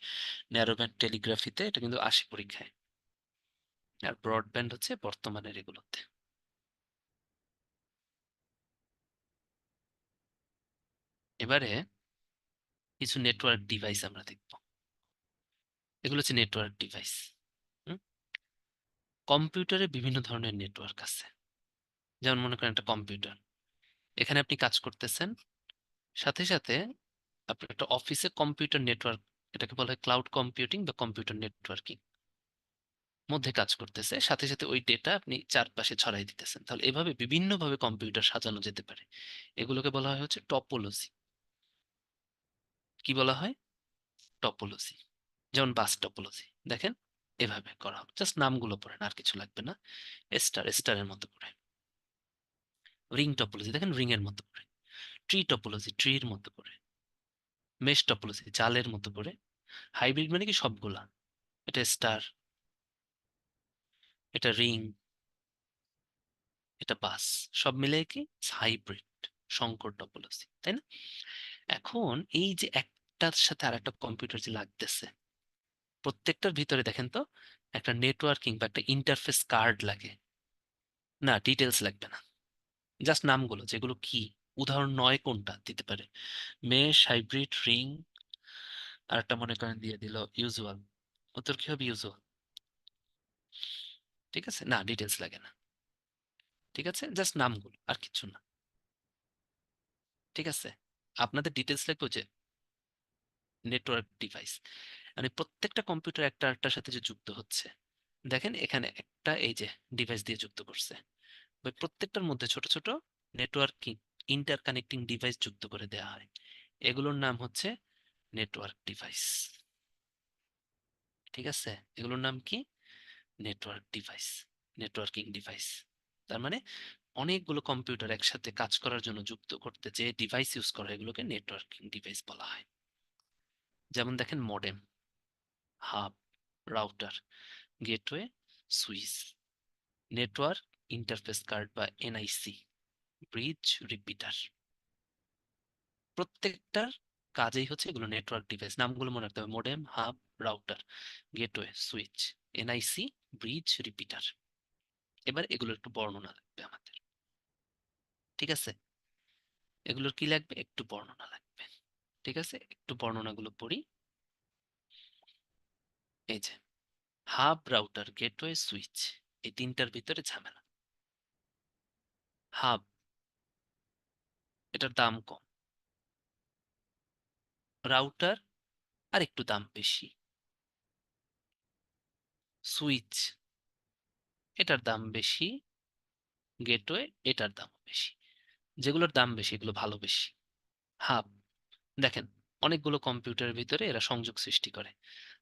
ন্যারো ব্যান্ড টেলিগ্রাফিতে, এটা কিন্তু আসে পরীক্ষায়। আর ব্রডব্যান্ড হচ্ছে বর্তমানের এগুলোতে। এবারে কিছু নেটওয়ার্ক ডিভাইস আমরা দেখব। এগুলো হচ্ছে নেটওয়ার্ক ডিভাইস। কম্পিউটারে বিভিন্ন ধরনের নেটওয়ার্ক আছে। যেমন মনে করেন একটা কম্পিউটার, এখানে আপনি কাজ করতেছেন, সাথে সাথে আপনার একটা অফিসে কম্পিউটার নেটওয়ার্ক, এটাকে বলা হয় ক্লাউড কম্পিউটিং বা কম্পিউটার নেটওয়ার্কিং, মধ্যে কাজ করতেছে, সাথে সাথে ওই ডেটা আপনি চারপাশে ছড়াই দিতেছেন। তাহলে এভাবে বিভিন্ন ভাবে কম্পিউটার সাজানো যেতে পারে, এগুলোকে বলা হয় হচ্ছে টপোলজি। কি বলা হয়? টপোলজি। যেমন বাস টপোলজি, দেখেন এভাবে করা হবে, জাস্ট নামগুলো পড়েন, আর কিছু লাগবে না। স্টারের মতো করে। রিং টপোলজি, দেখেন রিং এর মতো করে। ট্রি টপোলজি, ট্রির মতো করে। মেশ টপোলজি, জালের মতো করে। হাইব্রিড মানে কি সবগুলা, এটা স্টার, এটা রিং, এটা বাস, সব মিলে কি হাইব্রিড, সংকর টপোলজি, তাই না? এখন এই যে একটার সাথে আর একটা কম্পিউটার যে লাগতেছে, প্রত্যেকটার ভিতরে দেখেন তো একটা নেটওয়ার্কিং বা একটা ইন্টারফেস কার্ড লাগে। না, ডিটেলস লাগবে না, জাস্ট নামগুলো, যেগুলো কি, উদাহরণ নয় কোনটা দিতে পারে, মেশ, হাইব্রিড, রিং, আর একটা মনে করেন দিয়ে দিল ইউজুয়াল। উত্তর কি হবে? ইউজুয়াল। ঠিক আছে, না ডিটেলস লাগে না। ঠিক আছে, জাস্ট নামগুলো, আর কিছু না। ঠিক আছে, আপনাদের ডিটেলস লাগবে ওই যে নেটওয়ার্ক ডিভাইস, মানে প্রত্যেকটা কম্পিউটার একটা আরেকটার সাথে যে যুক্ত হচ্ছে, দেখেন এখানে একটা এই যে ডিভাইস দিয়ে যুক্ত করছে, ওই প্রত্যেকটার মধ্যে ছোট ছোট নেটওয়ার্কিং ইন্টারকানেক্টিং ডিভাইস যুক্ত করে দেওয়া হয়, এগুলোর নাম হচ্ছে নেটওয়ার্ক ডিভাইস। ঠিক আছে, এগুলোর নাম কি? Network device, networking device. তার মানে অনেকগুলো কম্পিউটার একসাথে কাজ করার জন্য যুক্ত করতে যে ডিভাইস ইউজ করা হয় এগুলোকে নেটওয়ার্কিং ডিভাইস বলা হয়। যেমন দেখেন modem, hub, router, gateway, switch, network interface card বা এনআইসি, ব্রিজ, রিপিটার, প্রত্যেকটার কাজেই হচ্ছে এগুলো নেটওয়ার্ক ডিভাইস। নামগুলো মনে রাখতে হবে: modem, hub, router, gateway, switch, NIC, bridge, repeater. এবার এগুলোর একটু বর্ণনা লাগবে আমাদের। ঠিক আছে, এগুলোর কি লাগবে? একটু বর্ণনা লাগবে। ঠিক আছে, একটু বর্ণনাগুলো পড়ি। এই যে হাব, রাউটার, গেটওয়ে, সুইচ, এই তিনটার ভিতরে ঝামেলা। হাব, এটার দাম কম। রাউটার আর একটু দাম বেশি। সুইচ, এটার দাম বেশি। গেটওয়ে, এটার দাম বেশি। যেগুলোর দাম বেশি এগুলো ভালো বেশি। হাব, দেখেন অনেকগুলো কম্পিউটারের ভিতরে এরা সংযোগ সৃষ্টি করে।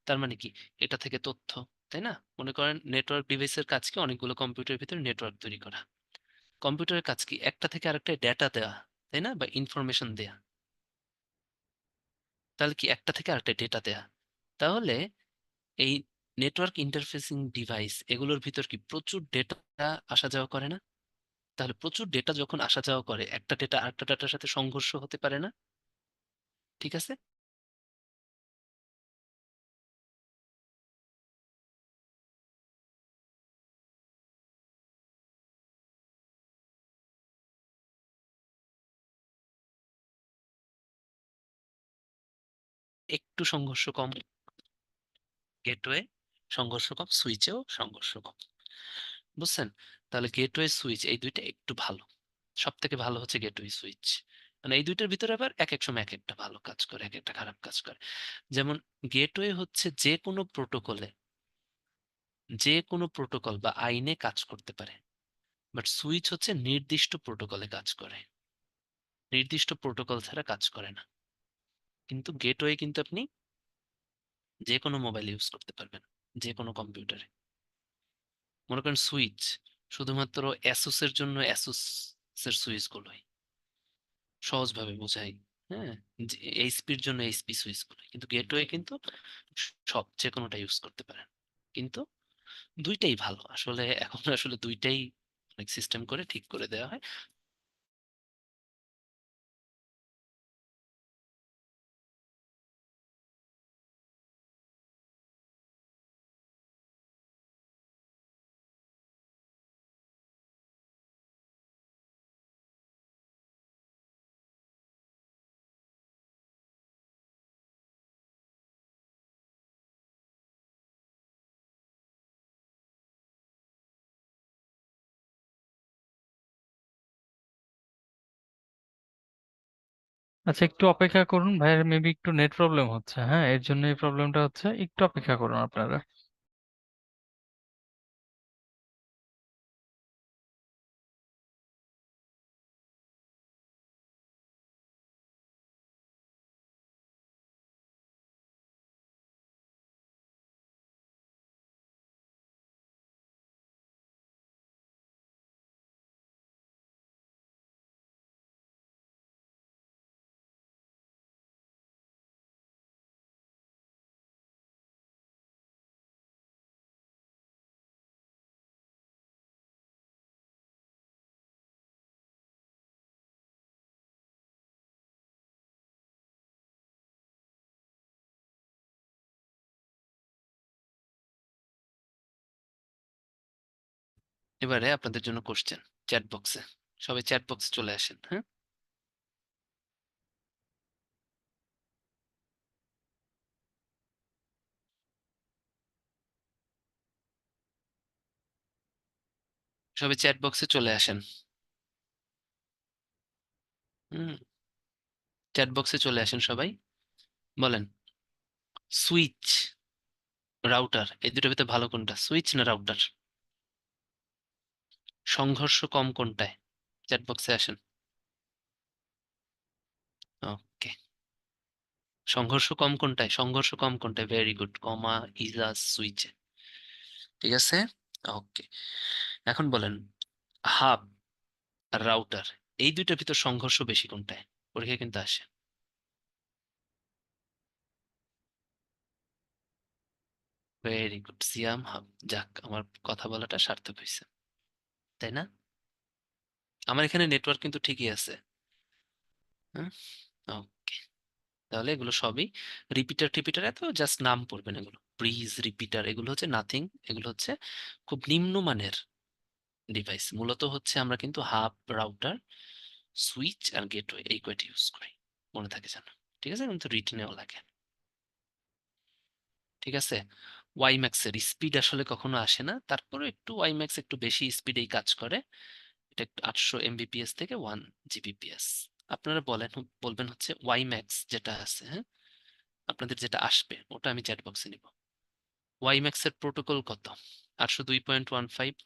তার মানে কি? এটা থেকে তথ্য, তাই না? মনে করেন নেটওয়ার্ক ডিভাইসের কাজ কি? অনেকগুলো কম্পিউটারের ভিতরে নেটওয়ার্ক তৈরি করা। কম্পিউটারের কাজ কি? একটা থেকে আরেকটা ডেটা দেওয়া, তাই না? বা ইনফরমেশন দেয়া। তাহলে কি একটা থেকে আরেকটা ডেটা দেয়া? তাহলে এই নেটওয়ার্ক ইন্টারফেসিং ডিভাইস এগুলোর ভিতর কি প্রচুর ডেটা আসা যাওয়া করে না? তাহলে প্রচুর ডেটা যখন আসা যাওয়া করে, একটা ডেটা আরেকটা ডেটার সাথে সংঘর্ষ হতে পারে না? ঠিক আছে, একটু সংঘর্ষ কম গেটওয়ে, সংঘর্ষ কম সুইচেও সংঘর্ষ কম। বুঝছেন? তাহলে গেটওয়ে সুইচ এই দুইটা একটু ভালো। সব থেকে ভালো হচ্ছে গেটওয়ে সুইচ। মানে এই দুইটার ভিতরে আবার এক এক সময় এক একটা ভালো কাজ করে, এক একটা খারাপ কাজ করে। যেমন গেটওয়ে হচ্ছে যে কোনো প্রোটোকলে, যে কোনো প্রোটোকল বা আইনে কাজ করতে পারে। বাট সুইচ হচ্ছে নির্দিষ্ট প্রোটোকলে কাজ করে, নির্দিষ্ট প্রোটোকল ছাড়া কাজ করে না। কিন্তু গেটওয়ে কিন্তু আপনি যে কোনো মোবাইল ইউজ করতে পারবেন, যে কোনো কম্পিউটারে। মনে করেন সুইচ শুধুমাত্র অ্যাসুস এর জন্য অ্যাসুস এর সুইচ গুলোই, সহজভাবে বোঝাই। হ্যাঁ, এইচপির জন্য এইচপি সুইচ গুলোই, কিন্তু গেটওয়ে কিন্তু সব যে কোনোটা ইউজ করতে পারেন। কিন্তু দুইটাই ভালো আসলে, এখন আসলে দুইটাই অনেক সিস্টেম করে ঠিক করে দেওয়া হয়। আচ্ছা, একটু অপেক্ষা করুন, ভাইয়ের মেবি একটু নেট প্রবলেম হচ্ছে। হ্যাঁ, এর জন্য এই প্রবলেমটা হচ্ছে, একটু অপেক্ষা করুন আপনারা। এবারে আপনাদের জন্য কোশ্চেন চ্যাট বক্সে। সবাই চ্যাট বক্সে চলে আসেন, হ্যাঁ? সবাই চ্যাট বক্সে চলে আসেন। হুম, চ্যাট বক্সে চলে আসেন সবাই। বলেন সুইচ, রাউটার, এই দুটোর ভিতরে ভালো কোনটা? সুইচ না রাউটার? সংঘর্ষ কম কোনটায়? চ্যাট বক্সে আসেন। ওকে, সংঘর্ষ কম কোনটায়? সংঘর্ষ কম কোনটায়? ভেরি গুড, কমা, ইজাজ, সুইচে। ঠিক আছে, ওকে। এখন বলেন, হাব আর রাউটার, এই দুইটার ভিতর সংঘর্ষ বেশি কোনটায়? পরীক্ষা কিন্তু আসে। ভেরি গুড, সিয়াম হাব। যাক, আমার কথা বলাটা সার্থক হয়েছে, তাই না? আমার এখানে নেটওয়ার্ক কিন্তু ঠিকই আছে। হ্যাঁ, ওকে। তাহলে এগুলো সবই রিপিটার টিপিটার, এত জাস্ট নাম পড়বেন এগুলো। ব্রিজ, রিপিটার, এগুলো হচ্ছে নাথিং, এগুলো হচ্ছে খুব নিম্নমানের ডিভাইস। মূলত হচ্ছে আমরা কিন্তু হাব, রাউটার, সুইচ আর গেটওয়ে এই কয়টি ইউজ করি, মনে থাকে যেন। ঠিক আছে, কিন্তু রিটেনেও লাগে। ঠিক আছে, ওয়াইম্যাক্স এর স্পিড আসলে কখনো আসে না, তারপরে একটু ওয়াইম্যাক্স একটু বেশি স্পিডেই কাজ করে। এটা একটু 800 Mbps থেকে 1 Gbps। আপনারা বলবেন হচ্ছে ওয়াইম্যাক্স যেটা আছে, হ্যাঁ, আপনাদের যেটা আসবে ওটা আমি চ্যাট বক্সে নিব। ওয়াইম্যাক্স এর প্রোটোকল কত? 802.15,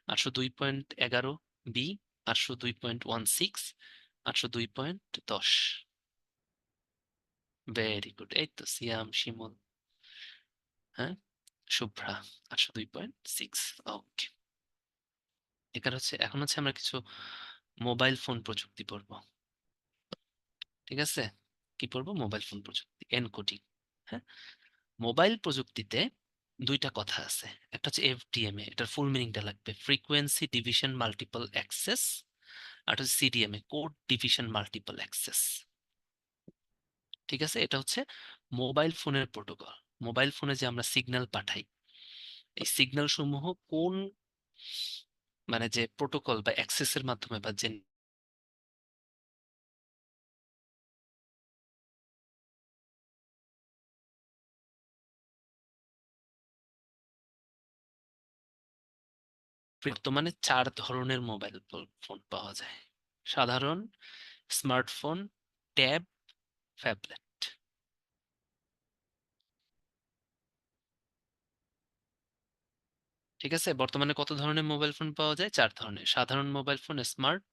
802.11 বি, 802.16, 802.10। ভেরি গুড, এই তো সিয়াম, শিমুল, হ্যাঁ, শুভ্রা, 802.6। ওকে, এখন হচ্ছে আমরা কিছু মোবাইল ফোন প্রযুক্তি পড়বো। ঠিক আছে, কি পড়বো? মোবাইল ফোন প্রযুক্তি, এনকোডিং। হ্যাঁ, মোবাইল প্রযুক্তিতে দুইটা কথা আছে। একটা হচ্ছে এফডিএমএ, এটার ফুল মিনিংটা লাগবে, ফ্রিকোয়েন্সি ডিভিশন মাল্টিপল অ্যাক্সেস। আর হচ্ছে CDMA, code division multiple access. ঠিক আছে, এটা হচ্ছে মোবাইল ফোনের প্রোটোকল। মোবাইল ফোনে যে আমরা সিগন্যাল পাঠাই, এই সিগন্যাল সমূহ কোন, মানে যে প্রোটোকল বা অ্যাক্সেসের মাধ্যমে বা যে বর্তমানে 4 ধরনের মোবাইল ফোন পাওয়া যায়: সাধারণ, স্মার্টফোন, ট্যাব, ফ্যাবলেট। ঠিক আছে, বর্তমানে কত ধরনের মোবাইল ফোন পাওয়া যায়? 4 ধরনের: সাধারণ মোবাইল ফোন, স্মার্ট,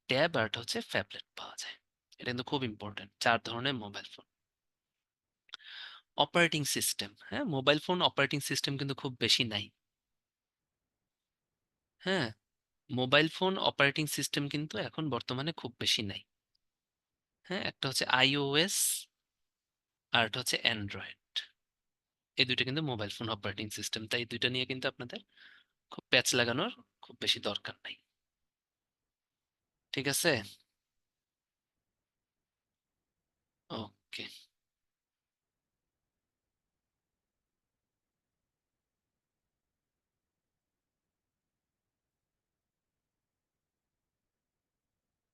ট্যাব আর একটা হচ্ছে ফ্যাবলেট পাওয়া যায়। এটা কিন্তু খুব ইম্পর্টেন্ট, 4 ধরনের মোবাইল ফোন। অপারেটিং সিস্টেম, হ্যাঁ, মোবাইল ফোন অপারেটিং সিস্টেম কিন্তু খুব বেশি নাই। হ্যাঁ, মোবাইল ফোন অপারেটিং সিস্টেম কিন্তু এখন বর্তমানে খুব বেশি নাই। হ্যাঁ, একটা হচ্ছে আইওএস আর একটা হচ্ছে অ্যান্ড্রয়েড। এই দুইটা কিন্তু মোবাইল ফোন অপারেটিং সিস্টেম, তাই এই দুইটা নিয়ে কিন্তু আপনাদের খুব প্যাচ লাগানোর খুব বেশি দরকার নাই। ঠিক আছে, ওকে।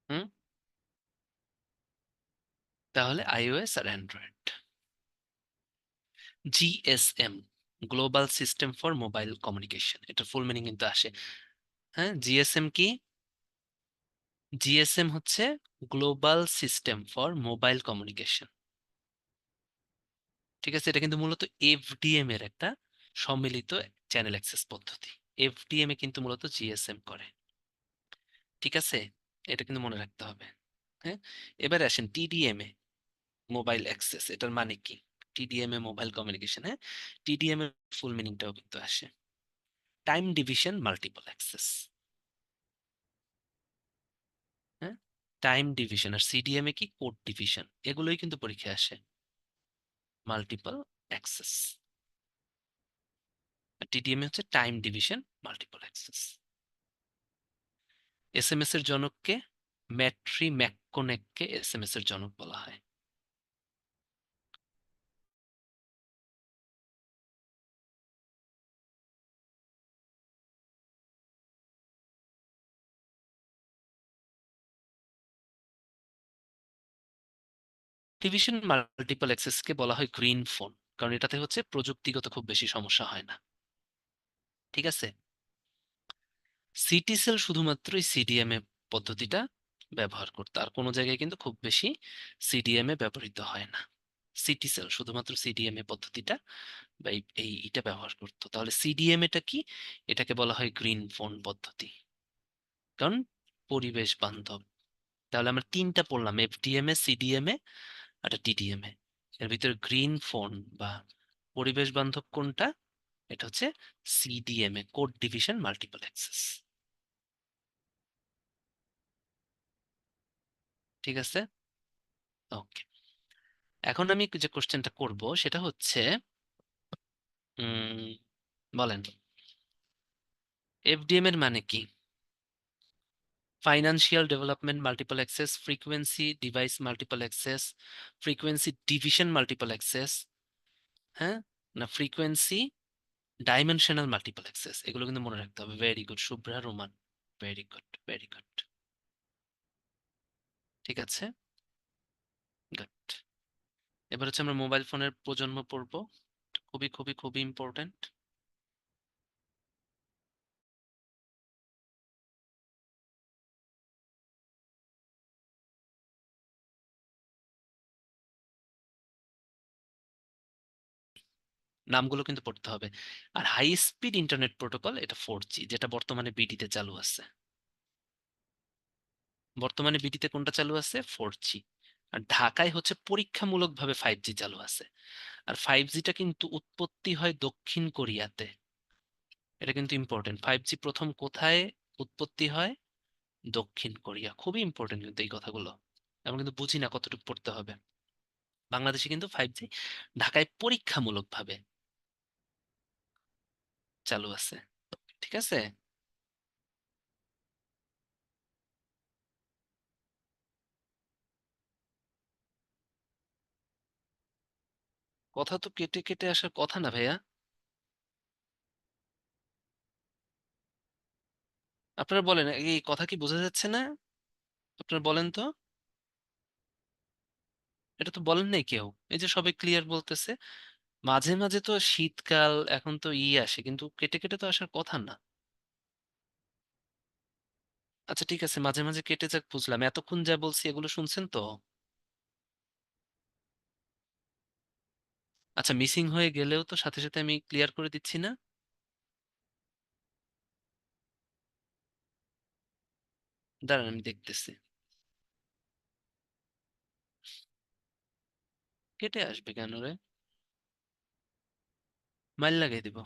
হুম, তাহলে আইওএস আর Android. GSM, global system for mobile communication, এটা ফুল মিনিং কিন্তু আসে। হ্যাঁ, জিএসএম কি? জিএসএম হচ্ছে global system for mobile communication. ঠিক আছে, এটা কিন্তু মূলত এফডিএম এর একটা সম্মিলিত চ্যানেল অ্যাক্সেস পদ্ধতি। এফডিএম এ কিন্তু মূলত জিএসএম করে। ঠিক আছে, এটা কিন্তু মনে রাখতে হবে। হ্যাঁ, এবারে আসেন টিডিএম এ, মোবাইল অ্যাক্সেস, এটার মানে কি? টিডিএম এ মোবাইল কমিউনিকেশন, হ্যাঁ, টিডিএম এর ফুল মিনিংটাও কিন্তু আসে, টাইম ডিভিশন মাল্টিপল অ্যাক্সেস। হ্যাঁ, টাইম ডিভিশন। আর সিডিএম এ কি? Code division. এগুলোই কিন্তু পরীক্ষায় আসে, মাল্টিপল অ্যাক্সেস। আর টিডিএম হচ্ছে time division multiple access. SMS এর জনককে? ম্যাট্রি ম্যাককোনেককে এসএমএস এর জনক বলা হয়। ডিভিশন মাল্টিপল অ্যাক্সেস কে বলা হয় গ্রিন ফোন, কারণ এটাতে হচ্ছে প্রযুক্তিগত খুব বেশি সমস্যা হয় না। ঠিক আছে, সিটি সেল শুধুমাত্র সিডিএম এ পদ্ধতিটা ব্যবহার করতো, আর কোনো জায়গায় কিন্তু খুব বেশি সিডিএম এ ব্যবহৃত হয় না। সিটি সেল শুধুমাত্র সিডিএম এ পদ্ধতিটা বা এটা ব্যবহার করতো। তাহলে সিডিএম এটা কি? এটাকে বলা হয় গ্রিন ফোন পদ্ধতি। কারণ পরিবেশ বান্ধব। তাহলে আমরা তিনটা পড়লাম, এফডিএমএ, সিডিএমএ আর টিডিএমএ। এর ভিতরে গ্রিন ফোন বা পরিবেশ বান্ধব কোনটা? এটা হচ্ছে CDMA, code division multiple access. ঠিক আছে, ওকে। এখন আমি যে কোশ্চেনটা করব সেটা হচ্ছে, উম বলেন এফডিএম এর মানে কি? Financial development multiple access, frequency device multiple access, frequency division multiple access, হ্যাঁ, না ফ্রিকোয়েন্সি ডাইমেনশনাল মাল্টিপল অ্যাক্সেস? এগুলো কিন্তু মনে রাখতে হবে। Very good Shubhra Roman, very good, very good. ঠিক আছে, গুড। এবার হচ্ছে আমরা মোবাইল ফোনের প্রজন্ম পড়বো, খুবই খুবই খুবই ইম্পর্ট্যান্ট। নামগুলো কিন্তু পড়তে হবে। আর হাই স্পিড ইন্টারনেট প্রোটোকল, এটা 4G, যেটা বর্তমানে বিডিতে চালু আছে। বর্তমানে বিডিতে কোনটা চালু আছে? 4G। আর ঢাকায় হচ্ছে পরীক্ষামূলকভাবে 5G চালু আছে। আর 5Gটা কিন্তু উৎপত্তি হয় দক্ষিণ কোরিয়াতে। এটা কিন্তু ইম্পর্টেন্ট। 5G প্রথম কোথায় উৎপত্তি হয়? দক্ষিণ কোরিয়া। খুবই ইম্পর্টেন্ট কিন্তু এই কথাগুলো, আমরা কিন্তু বুঝি না কতটুকু পড়তে হবে। বাংলাদেশে কিন্তু 5G ঢাকায় পরীক্ষামূলকভাবে চালু আছে। ঠিক আছে, কথা তো কেটে কেটে আসার কথা না ভাইয়া। আপনারা বলেন, এই কথা কি বোঝা যাচ্ছে না? আপনারা বলেন তো। এটা তো বলেন নাই কেউ। এই যে সবাই ক্লিয়ার বলতেছে। মাঝে মাঝে তো শীতকাল, এখন তো আসে, কিন্তু কেটে কেটে তো আসার কথা না। আচ্ছা ঠিক আছে, মাঝে মাঝে কেটে যাক বুঝলাম, এতক্ষণ যা বলছি এগুলো শুনছেন তো? আচ্ছা, মিসিং হয়ে গেলেও তো সাথে সাথে আমি ক্লিয়ার করে দিচ্ছি না? দাঁড়ান আমি দেখতেছি। কেটে আসবে কেন রে? মাইল লাগাই দিব।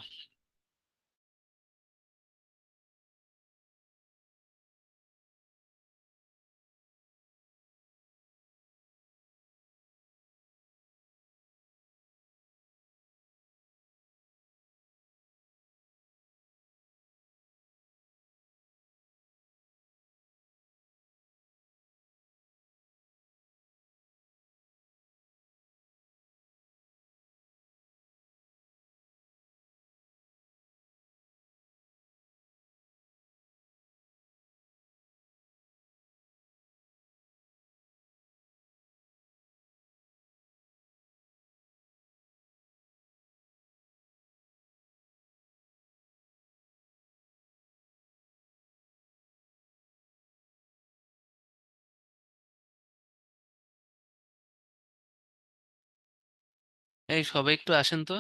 এই সবাই একটু আসেন তো।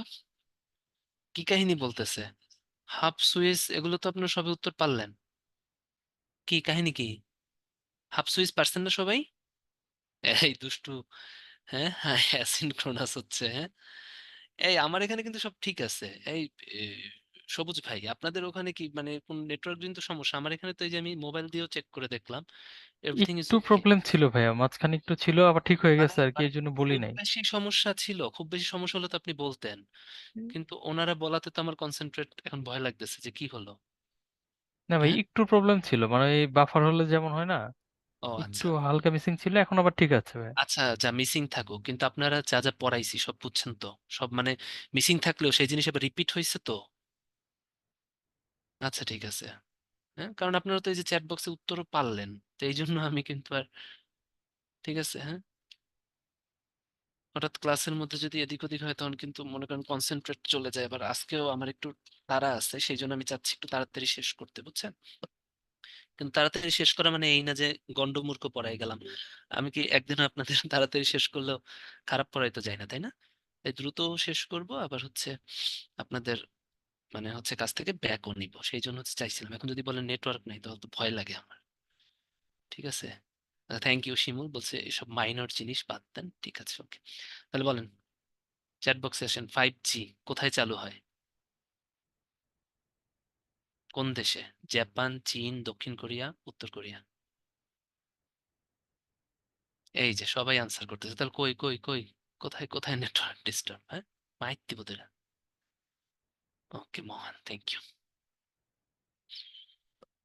কি কাহিনী বলতেছে? হাফ সুইচ এগুলো তো আপনার সবে উত্তর পারলেন। কি কাহিনী কি? হাফ সুইচ পারছেন না সবাই? এই দুষ্টু। হ্যাঁ হ্যাঁ, অ্যাসিনক্রোনাস হচ্ছে, হ্যাঁ। এই আমার এখানে কিন্তু সব ঠিক আছে। এই এ, সবুজ ভাই, আপনাদের ওখানে কি মানে কোন নেটওয়ার্ক জনিত সমস্যা? আমার এখানে তো এই যে আমি মোবাইল দিয়েও চেক করে দেখলাম, এভরিথিং ইজ একটু ওকে। প্রবলেম ছিল ভাইয়া, মাঝখানে একটু ছিল, আবার ঠিক হয়ে মানে গেছে আর কি, মানে এই জন্য বলি খুব নাই। বেশি সমস্যা ছিল? খুব বেশি সমস্যা হলে তো আপনি বলতেন। কিন্তু ওনারা বলাতে তো আমার কনসেন্ট্রেট এখন ভয় লাগতেছে যে কি হলো। না ভাই, হ্যাঁ, একটু প্রবলেম ছিল, মানে এই বাফার হলে যেমন হয় না, ও একটু আচ্ছা। হালকা মিসিং ছিল, এখন আবার ঠিক আছে ভাই। আচ্ছা, যা মিসিং থাকুক, কিন্তু আপনারা যা যা পড়াইছি সব বুঝছেন তো? সব মানে মিসিং থাকলেও সেই জিনিস আবার রিপিট হয়েছে তো? আচ্ছা ঠিক আছে। হ্যাঁ, কারণ আপনারা তো এই যে চ্যাট বক্সে উত্তরও পারলেন, তো এই জন্য আমি কিন্তু আর, ঠিক আছে হ্যাঁ। হঠাৎ ক্লাসের মধ্যে যদি এদিক ওদিক হয় তখন কিন্তু মনে করেন কনসেন্ট্রেট চলে যায়। এবার আজকেও আমার একটু তাড়া আছে, সেই জন্য আমি চাচ্ছি একটু তাড়াতাড়ি শেষ করতে, বুঝছেন? কিন্তু তাড়াতাড়ি শেষ করা মানে এই না যে গন্ডমূর্খ পড়াই গেলাম। আমি কি একদিন আপনাদের তাড়াতাড়ি শেষ করলেও খারাপ পড়াই তো যায় না, তাই না? তাই দ্রুত শেষ করব, আবার হচ্ছে আপনাদের মানে হচ্ছে কাছ থেকে ব্যাকও নিব, সেই জন্য হচ্ছে চাইছিলাম। এখন যদি বলেন নেটওয়ার্ক নাই তাহলে তো ভয় লাগে আমার। ঠিক আছে, থ্যাংক ইউ শিমুল, বলছে এসব মাইনর জিনিস বাদ দেন। ঠিক আছে, ওকে। তাহলে বলেন, চ্যাট বক্সে আসেন। 5G কোথায় চালু হয়? কোন দেশে? জাপান, চীন, দক্ষিণ কোরিয়া, উত্তর কোরিয়া? এই যে সবাই আনসার করতেছে, তাহলে কই কই কই, কোথায় কোথায় নেটওয়ার্ক ডিস্টার্ব? হ্যাঁ, মাইতি বোধেরা। ওকে মহান, থ্যাংক ইউ।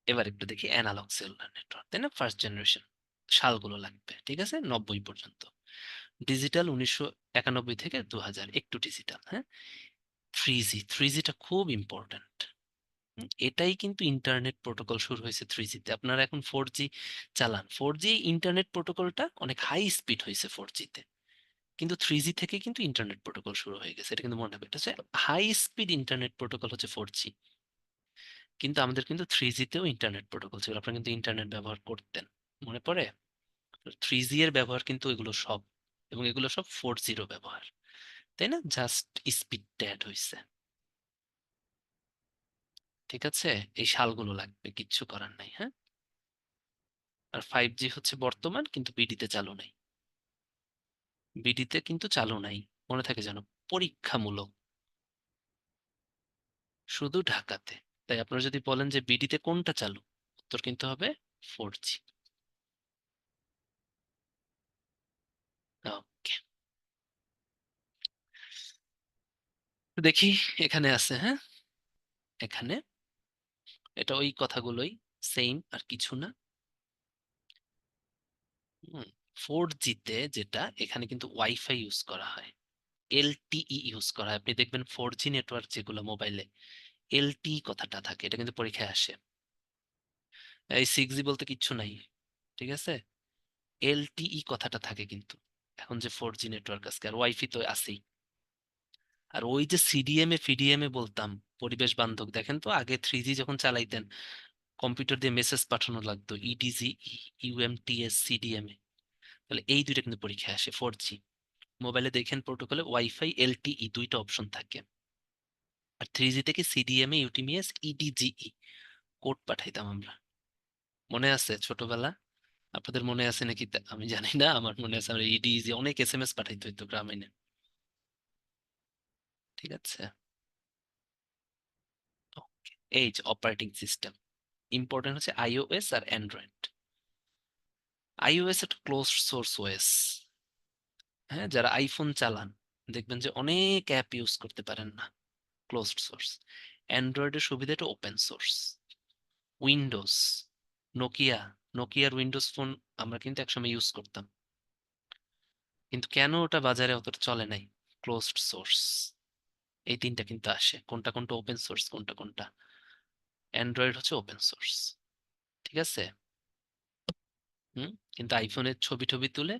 এবার একটু দেখি অ্যানালগ সেলুলার নেটওয়ার্ক, তাই না? ফার্স্ট জেনারেশন, সালগুলো লাগবে। ঠিক আছে, 90 পর্যন্ত। ডিজিটাল 1991 থেকে 2000, একটু ডিজিটাল। হ্যাঁ, 3G, 3Gটা খুব ইম্পর্ট্যান্ট। এটাই কিন্তু ইন্টারনেট প্রোটোকল শুরু হয়েছে 3Gতে। আপনারা এখন 4G চালান, 4G ইন্টারনেট প্রোটোকলটা অনেক হাই স্পিড হয়েছে 4Gতে, কিন্তু 3G থেকে কিন্তু ইন্টারনেট প্রোটোকল শুরু হয়ে গেছে। এটা কিন্তু মনে রাখবে, এটা হচ্ছে হাই স্পিড ইন্টারনেট প্রোটোকল হচ্ছে 4G। কিন্তু আমাদের কিন্তু 3Gতেও ইন্টারনেট প্রোটোকল ছিল, আপনারা কিন্তু ইন্টারনেট ব্যবহার করতেন, মনে পড়ে? 3G এর ব্যবহার কিন্তু এগুলো সব, এবং এগুলো সব 4Gরও ব্যবহার, তাই না? জাস্ট স্পিডটা অ্যাড হয়েছে। ঠিক আছে, এই সালগুলো লাগবে, কিচ্ছু করার নাই। হ্যাঁ, আর 5G হচ্ছে বর্তমান, কিন্তু বিডিতে চালু নাই। বিডিতে কিন্তু চালু নাই, মনে থাকে যেন, পরীক্ষামূলক, শুধু ঢাকাতে। তাই আপনারা যদি বলেন যে বিডিতে কোনটা চালু, উত্তর কিন্তু হবে 4G। ওকে, দেখি, এখানে আছে। হ্যাঁ, এখানে এটা ওই কথাগুলোই, সেম, আর কিছু না। 4Gতে যেটা, এখানে কিন্তু ওয়াইফাই ইউজ করা হয়, এলটিই ইউজ করা হয়। আপনি দেখবেন 4G নেটওয়ার্ক যেগুলো মোবাইলে, এলটিই কথাটা থাকে, এটা কিন্তু পরীক্ষায় আসে। এই 6G বলতে কিচ্ছু নাই, ঠিক আছে? এলটিই কথাটা থাকে কিন্তু। এখন যে 4G নেটওয়ার্ক আছে, আর ওয়াইফাই তো আছেই। আর ওই যে সিডিএমএ ফিডিএমএ বলতাম, পরিবেশ বান্ধব, দেখেন তো আগে 3G যখন চালাইতেন, কম্পিউটার দিয়ে মেসেজ পাঠানো লাগতো, ইডিজি, ইউএমটিএস, সিডিএমএ। তাহলে এই দুইটা কিন্তু পরীক্ষায় আসে 4G। মোবাইলে দেখেন প্রোটোকলে ওয়াইফাই এলটিই দুইটা অপশন থাকে। আর 3G থেকে সিডিএমএ, ইউটিমিএস, ইডিজিই কোড পাঠাইতাম আমরা, মনে আছে ছোটবেলা? আপনাদের মনে আছে নাকি আমি জানি না, আমার মনে আছে আমরা ইডিজি অনেক এসএমএস পাঠাইতে হইতো গ্রামীণে। ঠিক আছে, এই যে অপারেটিং সিস্টেম, ইম্পর্টেন্ট হচ্ছে আইওএস আর অ্যান্ড্রয়েড। আইওএস একটা ক্লোজ সোর্স ওএস। হ্যাঁ, যারা আইফোন চালান দেখবেন যে অনেক অ্যাপ ইউজ করতে পারেন না, ক্লোজড সোর্স। অ্যান্ড্রয়েডের সুবিধাটা ওপেন সোর্স। উইন্ডোজ, নোকিয়া, নোকিয়ার উইন্ডোজ ফোন আমরা কিন্তু একসময় ইউজ করতাম, কিন্তু কেন ওটা বাজারে অতটা চলে নাই? Closed source. এই তিনটা কিন্তু আসে, কোনটা কোনটা ওপেন সোর্স, কোনটা কোনটা। অ্যান্ড্রয়েড হচ্ছে ওপেন সোর্স। ঠিক আছে। কিন্তু আইফোনের ছবি টবি তুলে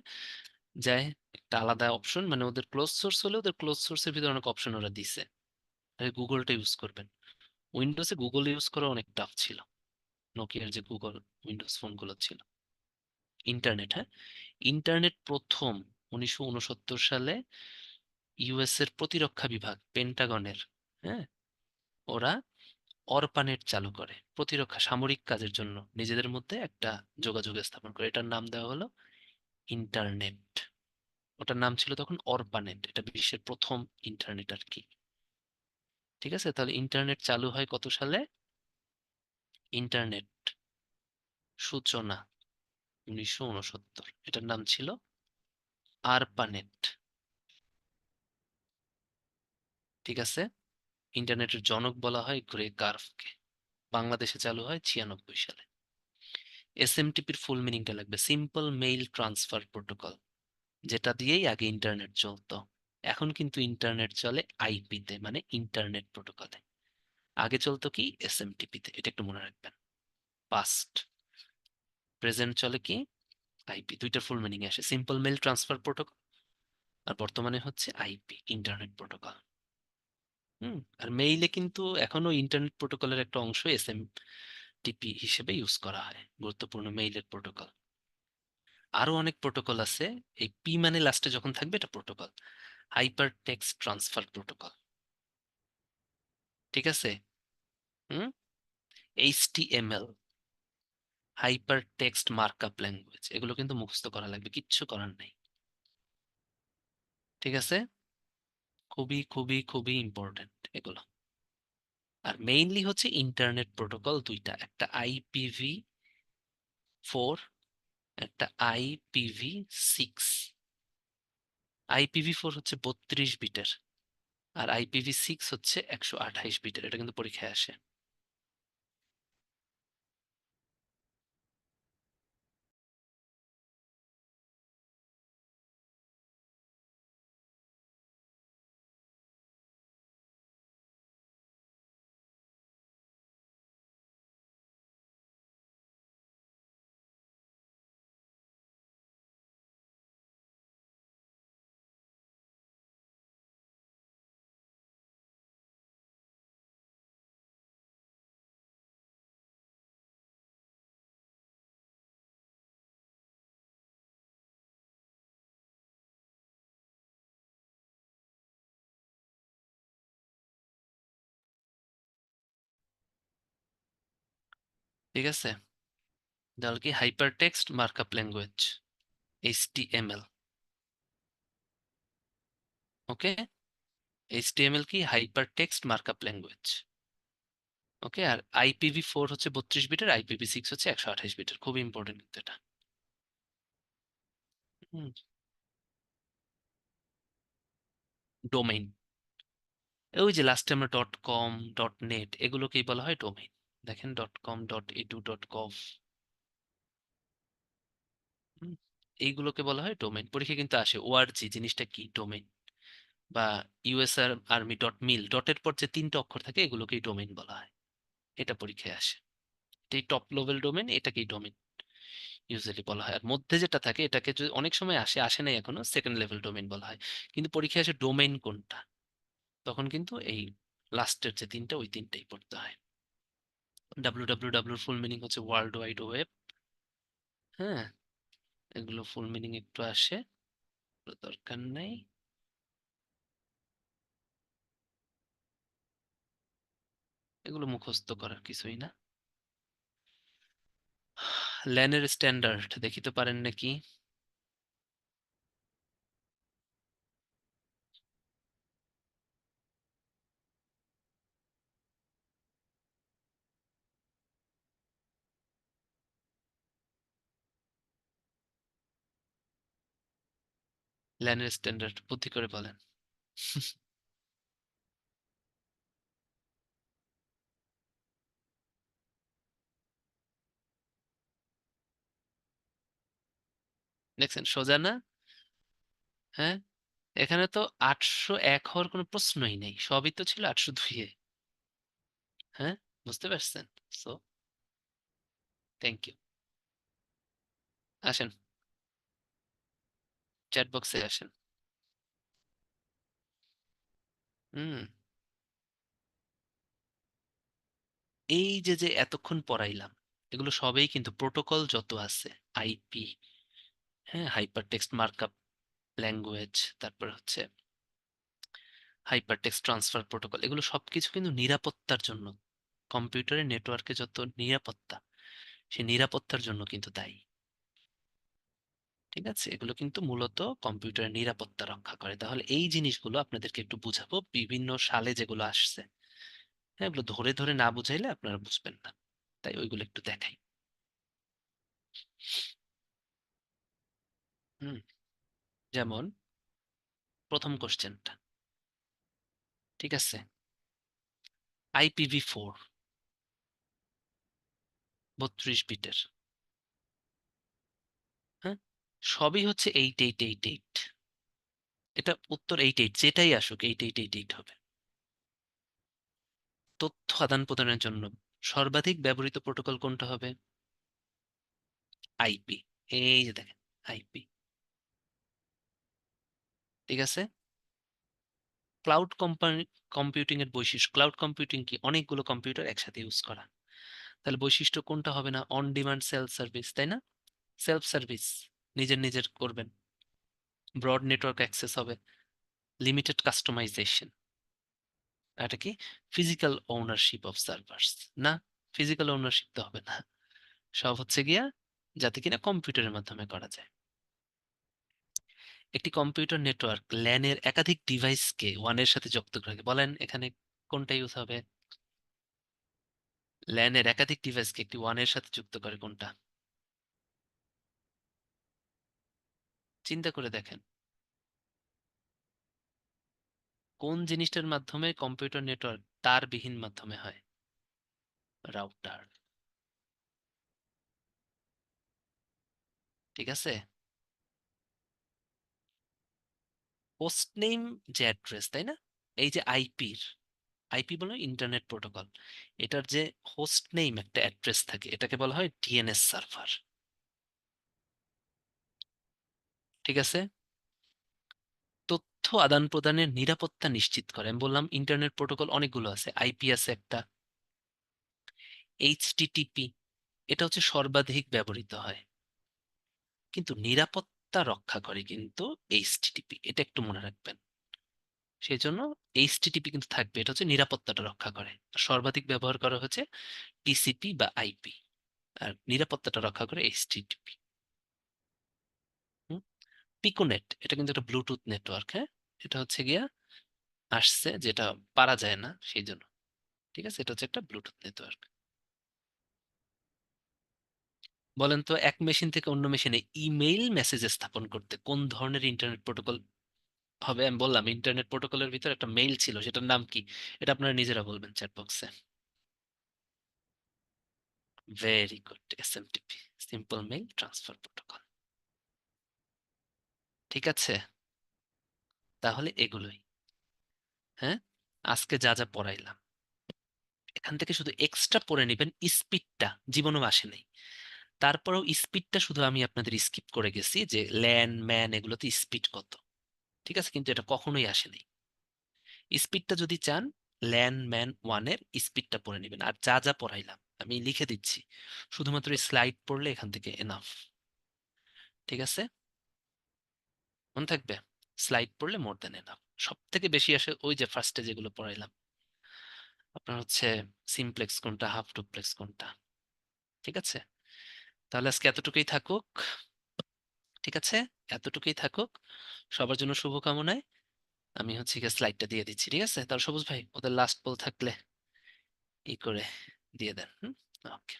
যায় একটা আলাদা অপশন, মানে ওদের ক্লোজ সোর্স হলে ওদের ক্লোজ সোর্সের ভিতরে অনেক অপশন ওরা দিছে, আর গুগলটা ইউজ করবেন। উইন্ডোজে গুগল ইউজ করা অনেক টাফ ছিল, নোকিয়ার যে গুগল উইন্ডোজ ফোনগুলো ছিল। ইন্টারনেট, হ্যাঁ, ইন্টারনেট প্রথম 1969 সালে ইউএস এর প্রতিরক্ষা বিভাগ, পেন্টাগনের, হ্যাঁ, ওরা অরপানেট চালু করে প্রতিরক্ষা সামরিক কাজের জন্য, নিজেদের মধ্যে একটা যোগাযোগ স্থাপন করে। এটার নাম দেওয়া হলো ইন্টারনেট। ওটার নাম ছিল তখন অরপানেট, এটা বিশ্বের প্রথম ইন্টারনেট আর কি। ঠিক আছে, তাহলে ইন্টারনেট চালু হয় কত সালে? ইন্টারনেট সূচনা 1969, এটার নাম ছিল আরপানেট। ঠিক আছে, ইন্টারনেটের জনক বলা হয় গ্রে কার্ভকে। বাংলাদেশে চালু হয় 96 সালে। এসএমটিপির ফুল মিনিংটা লাগবে, সিম্পল মেইল ট্রান্সফার প্রোটোকল, যেটা দিয়েই আগে ইন্টারনেট চলতো। এখন কিন্তু ইন্টারনেট চলে আইপিতে, মানে ইন্টারনেট প্রোটোকলে। আগে চলতো কি? এসএমটিপিতে, এটা একটু মনে রাখবেন। পাস্ট, প্রেজেন্ট চলে কি? আইপি। দুইটার ফুল মিনিং আসে, সিম্পল মেইল ট্রান্সফার প্রোটোকল, আর বর্তমানে হচ্ছে আইপি, ইন্টারনেট প্রোটোকল। আর মেইলে কিন্তু এখনো ইন্টারনেট প্রোটোকলের একটা অংশ এসএমটিপি হিসেবে ইউজ করা হয়, গুরুত্বপূর্ণ মেইলের প্রোটোকল। আরো অনেক প্রোটোকল আছে, এই পি মানে লাস্টে যখন থাকবে এটা protocol. Hyper text transfer protocol, ঠিক আছে। হুম, HTML, hyper text markup language, এগুলো কিন্তু মুখস্থ করা লাগবে, কিচ্ছু করার নেই। ঠিক আছে, খুবই খুবই খুবই ইম্পর্টেন্ট এগুলো। আর মেইনলি হচ্ছে ইন্টারনেট প্রোটোকল দুইটা, একটা IPv4, একটা IPv6। IPv4 হচ্ছে 32 বিটের, আর IPv6 হচ্ছে 128 বিটের। এটা কিন্তু পরীক্ষায় আসে। ঠিক আছে, তাহলে কি hyper text markup language, HTML। ওকে, HTML কি হাইপার টেক্সট মার্কআপ ল্যাঙ্গুয়েজ। ওকে, আর IPv4 হচ্ছে 32 বিটের, IPv6 হচ্ছে 128 বিটের। খুব ইম্পর্টেন্ট কিন্তু এটা। ডোমেইন, ওই যে লাস্টে আমরা .com .net এগুলোকেই বলা হয় ডোমেইন। দেখেন .com .edu .gov, এইগুলোকে বলা হয় ডোমেইন। পরীক্ষা কিন্তু আসে ORG জিনিসটা কি, ডোমেইন। বা US Army.mil, ডটের পর যে 3টে অক্ষর থাকে এগুলোকেই ডোমেইন বলা হয়। এটা পরীক্ষায় আসে। এই টপ লেভেল ডোমেইন, এটাকেই ডোমেইন ইউজুয়ালি বলা হয়। আর মধ্যে যেটা থাকে এটাকে যদি অনেক সময় আসে, আসে নাই এখনো, সেকেন্ড লেভেল ডোমেইন বলা হয়। কিন্তু পরীক্ষায় আসে ডোমেইন কোনটা, তখন কিন্তু এই লাস্টের যে তিনটা, ওই তিনটাই পড়তে হয়। WWW ফুল মিনিং হচ্ছে ওয়ার্ল্ড ওয়াইড ওয়েব। হ্যাঁ, এগুলো ফুল মিনিং একটু আসে, দরকার নেই। এগুলো মুখস্থ করার কিছুই না। ল্যানের স্ট্যান্ডার্ড দেখিতে পারেন নাকি? ল্যানের স্ট্যান্ডার্ড বুদ্ধি করে বলেন। দেখছেন সোজা না? হ্যাঁ, এখানে তো 801 হওয়ার কোনো প্রশ্নই নেই, সবই তো ছিল 802-এ। হ্যাঁ, বুঝতে পারছেন? So thank you. আসেন, চ্যাট বক্সে আসেন। হুম, এই যে যে এতক্ষণ পড়াইলাম, এগুলো সবই কিন্তু প্রোটোকল যত আছে, আইপি, হ্যাঁ, হাইপার টেক্সট মার্কআপ ল্যাঙ্গুয়েজ, তারপর হচ্ছে হাইপার টেক্সট ট্রান্সফার প্রোটোকল, এগুলো সবকিছু কিন্তু নিরাপত্তার জন্য, কম্পিউটারের নেটওয়ার্কে যত নিরাপত্তা, সেই নিরাপত্তার জন্য কিন্তু দায়ী। ঠিক আছে, এগুলো কিন্তু মূলত কম্পিউটারের নিরাপত্তা রক্ষা করে। তাহলে এই জিনিসগুলো আপনাদেরকে একটু বুঝাবো, বিভিন্ন সালে যেগুলো আসছে। হ্যাঁ, এগুলো ধরে ধরে না বুঝাইলে আপনারা বুঝবেন না, তাই ওইগুলো একটু দেখাই। হুম, যেমন প্রথম কোশ্চেনটা, ঠিক আছে, IPv4 32 বিটের। হ্যাঁ, সবই হচ্ছে 8888। এটা উত্তর 88, যেটাই আসুক 8888 হবে। তথ্য আদান প্রদানের জন্য সর্বাধিক ব্যবহৃত প্রোটোকল কোনটা হবে? আইপি। এই যে দেখেন, আইপি। ঠিক আছে, ক্লাউড কম্পিউটিং এর বৈশিষ্ট্য, ক্লাউড কম্পিউটিং কি, অনেকগুলো কম্পিউটার একসাথে ইউজ করা। তাহলে বৈশিষ্ট্য কোনটা হবে না? অন ডিমান্ড সেলফ সার্ভিস, তাই না? সেলফ সার্ভিস, নিজের নিজের করবেন। ব্রড নেটওয়ার্ক অ্যাক্সেস হবে। Limited customization. এটা কি? Physical ownership of servers. না, ফিজিক্যাল ওনারশিপ তো হবে না, সব হচ্ছে গিয়া যাতে কিনা কম্পিউটারের মাধ্যমে করা যায়। একটি কম্পিউটার নেটওয়ার্ক ল্যানের একাধিক ডিভাইসকে ওয়ানের সাথে যুক্ত করে, বলেন এখানে কোনটা ইউজ হবে? ল্যানের একাধিক ডিভাইসকে একটি ওয়ানের সাথে যুক্ত করে কোনটা? চিন্তা করে দেখেন, কোন জিনিসটার মাধ্যমে কম্পিউটার নেটওয়ার্ক তারবিহীন মাধ্যমে হয়? রাউটার। ঠিক আছে। হোস্ট নেম যে অ্যাড্রেস, তাই না? এই যে আইপির, আইপি বলে ইন্টারনেট প্রোটোকল, এটার যে হোস্ট নেম একটা অ্যাড্রেস থাকে, এটাকে বলা হয় ডিএনএস সার্ভার। ঠিক আছে। তথ্য আদান প্রদানের নিরাপত্তা নিশ্চিত করে। আমি বললাম ইন্টারনেট প্রোটোকল অনেকগুলো আছে, আইপি আছে একটা, এইচটিটিপি, এটা হচ্ছে সর্বাধিক ব্যবহৃত হয়, কিন্তু নিরাপত্তা রক্ষা করে কিন্তু এইচটিটিপি, এটা একটু মনে রাখবেন। সেই জন্য এইচটিটিপি কিন্তু থাকবে, এটা হচ্ছে নিরাপত্তাটা রক্ষা করে। আর সর্বাধিক ব্যবহার করা হচ্ছে টিসিপি বা আইপি, আর নিরাপত্তাটা রক্ষা করে এইচটিটিপি। পিকোনেট এটা কিন্তু একটা ব্লুটুথ নেটওয়ার্ক, হ্যাঁ, এটা হচ্ছে গিয়া আসছে যেটা পারা যায় না সেই জন্য। ঠিক আছে, এটা হচ্ছে একটা ব্লুটুথ নেটওয়ার্ক। বলেন তো, এক মেশিন থেকে অন্য মেশিনে ইমেইল মেসেজ স্থাপন করতে কোন ধরনের ইন্টারনেট প্রোটোকল হবে? আমি বললাম ইন্টারনেট প্রোটোকলের ভিতর একটা মেইল ছিল, সেটার নাম কি? এটা আপনারা নিজেরা বলবেন চ্যাট বক্সে। Very good, SMTP, simple mail transfer protocol. ঠিক আছে, তাহলে এগুলোই, হ্যাঁ, আজকে যা যা পড়াইলাম এখান থেকে শুধু এক্সট্রা পড়ে নেবেন। স্পিডটা জীবনেও আসে নাই, তারপরেও স্পিডটা শুধু আমি আপনাদের স্কিপ করে গেছি, যে ল্যান ম্যান এগুলোতে স্পিড কত। ঠিক আছে, কিন্তু এটা কখনোই আসেনি। স্পিডটা যদি চান, ল্যান ম্যান ওয়ানের স্পিডটা পড়ে নেবেন। আর যা যা পড়াইলাম আমি লিখে দিচ্ছি, শুধুমাত্র স্লাইড পড়লে এখান থেকে এনাফ। ঠিক আছে, মনে থাকবে, স্লাইড পড়লে মোর দেন এনাফ। সব থেকে বেশি আসে ওই যে ফার্স্টে যেগুলো পড়াইলাম, আপনার হচ্ছে সিমপ্লেক্স কোনটা, হাফ ডুপ্লেক্স কোনটা। ঠিক আছে, তাহলে আজকে এতটুকুই থাকুক। ঠিক আছে, এতটুকুই থাকুক। সবার জন্য শুভকামনায় আমি হচ্ছে গিয়ে স্লাইডটা দিয়ে দিচ্ছি। ঠিক আছে, তাহলে সবুজ ভাই ওদের লাস্ট বল থাকলে ই করে দিয়ে দেন। ওকে।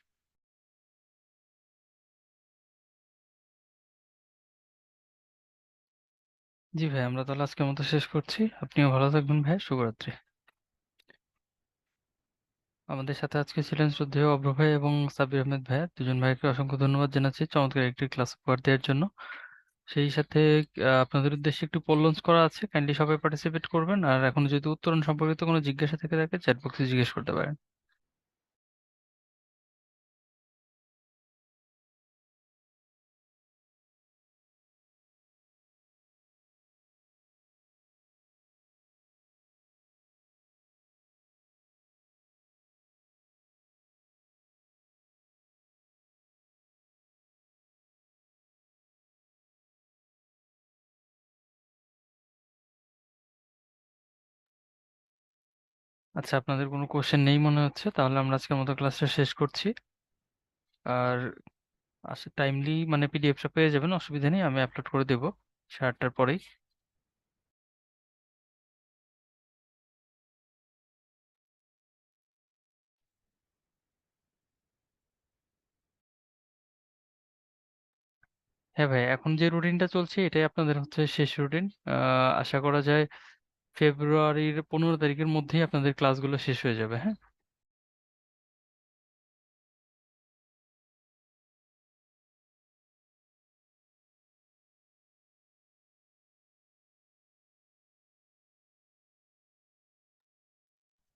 জি ভাই, আমরা তাহলে আজকের মতো শেষ করছি। আপনিও ভালো থাকবেন ভাই, শুভরাত্রি। আমাদের সাথে আজকে ছিলেন শ্রদ্ধেয় অভ্র ভাই এবং সাব্বির আহমেদ ভাইয়া, দুজন ভাইকে অসংখ্য ধন্যবাদ জানাচ্ছি চমৎকার একটি ক্লাস উপহার দেওয়ার জন্য। সেই সাথে আপনাদের উদ্দেশ্যে একটু পোল লঞ্চ করা আছে, কাইন্ডলি সবাই পার্টিসিপেট করবেন। আর এখন যদি উত্তরণ সম্পর্কিত কোনো জিজ্ঞাসা থেকে থাকে চ্যাট বক্সে জিজ্ঞেস করতে পারেন। আচ্ছা, আপনাদের কোনো কোশ্চেন নেই মনে হচ্ছে, তাহলে আমরা আজকের মতো ক্লাসটা শেষ করছি। আর টাইমলি মানে পিডিএফটা পেয়ে যাবেন, অসুবিধা নেই, আমি আপলোড করে দেবো 8:30টার পরেই। হ্যাঁ ভাই, এখন যে রুটিনটা চলছে এটাই আপনাদের হচ্ছে শেষ রুটিন। আশা করা যায় ফেব্রুয়ারির 15 তারিখের মধ্যেই আপনাদের ক্লাসগুলো শেষ হয়ে যাবে, হ্যাঁ।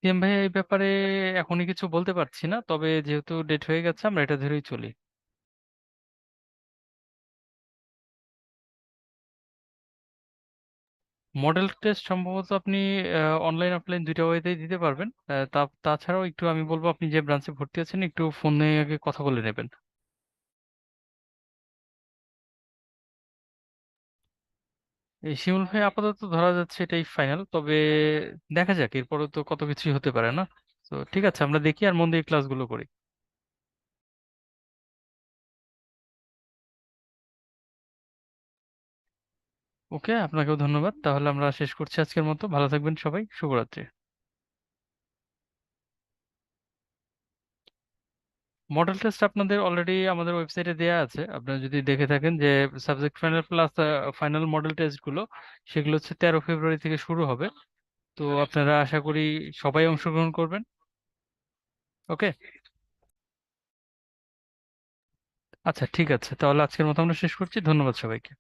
সিএম ভাই, এই ব্যাপারে এখনই কিছু বলতে পারছি না, তবে যেহেতু ডেট হয়ে গেছে আমরা এটা ধরেই চলি। মডেল টেস্ট সম্ভবত আপনি অনলাইন অফলাইন দুইটা ওয়েতেই দিতে পারবেন। তাছাড়াও একটু আমি বলবো, আপনি যে ব্রাঞ্চে ভর্তি আছেন একটু ফোনে আগে কথা বলে নেবেন। এই শিমুল ভাই আপাতত ধরা যাচ্ছে এটাই ফাইনাল, তবে দেখা যাক, এরপরে তো কত কিছুই হতে পারে না। তো ঠিক আছে, আমরা দেখি আর মন দিয়ে ক্লাসগুলো করি। ওকে, আপনাকেও ধন্যবাদ। তাহলে আমরা শেষ করছি আজকের মতো। ভালো থাকবেন সবাই, শুভরাত্রি। মডেল টেস্ট আপনাদের অলরেডি আমাদের ওয়েবসাইটে দেওয়া আছে, আপনারা যদি দেখে থাকেন যে subject final plus final model test গুলো, সেগুলো হচ্ছে 13 ফেব্রুয়ারি থেকে শুরু হবে। তো আপনারা আশা করি সবাই অংশগ্রহণ করবেন। ওকে, আচ্ছা ঠিক আছে, তাহলে আজকের মতো আমরা শেষ করছি। ধন্যবাদ সবাইকে।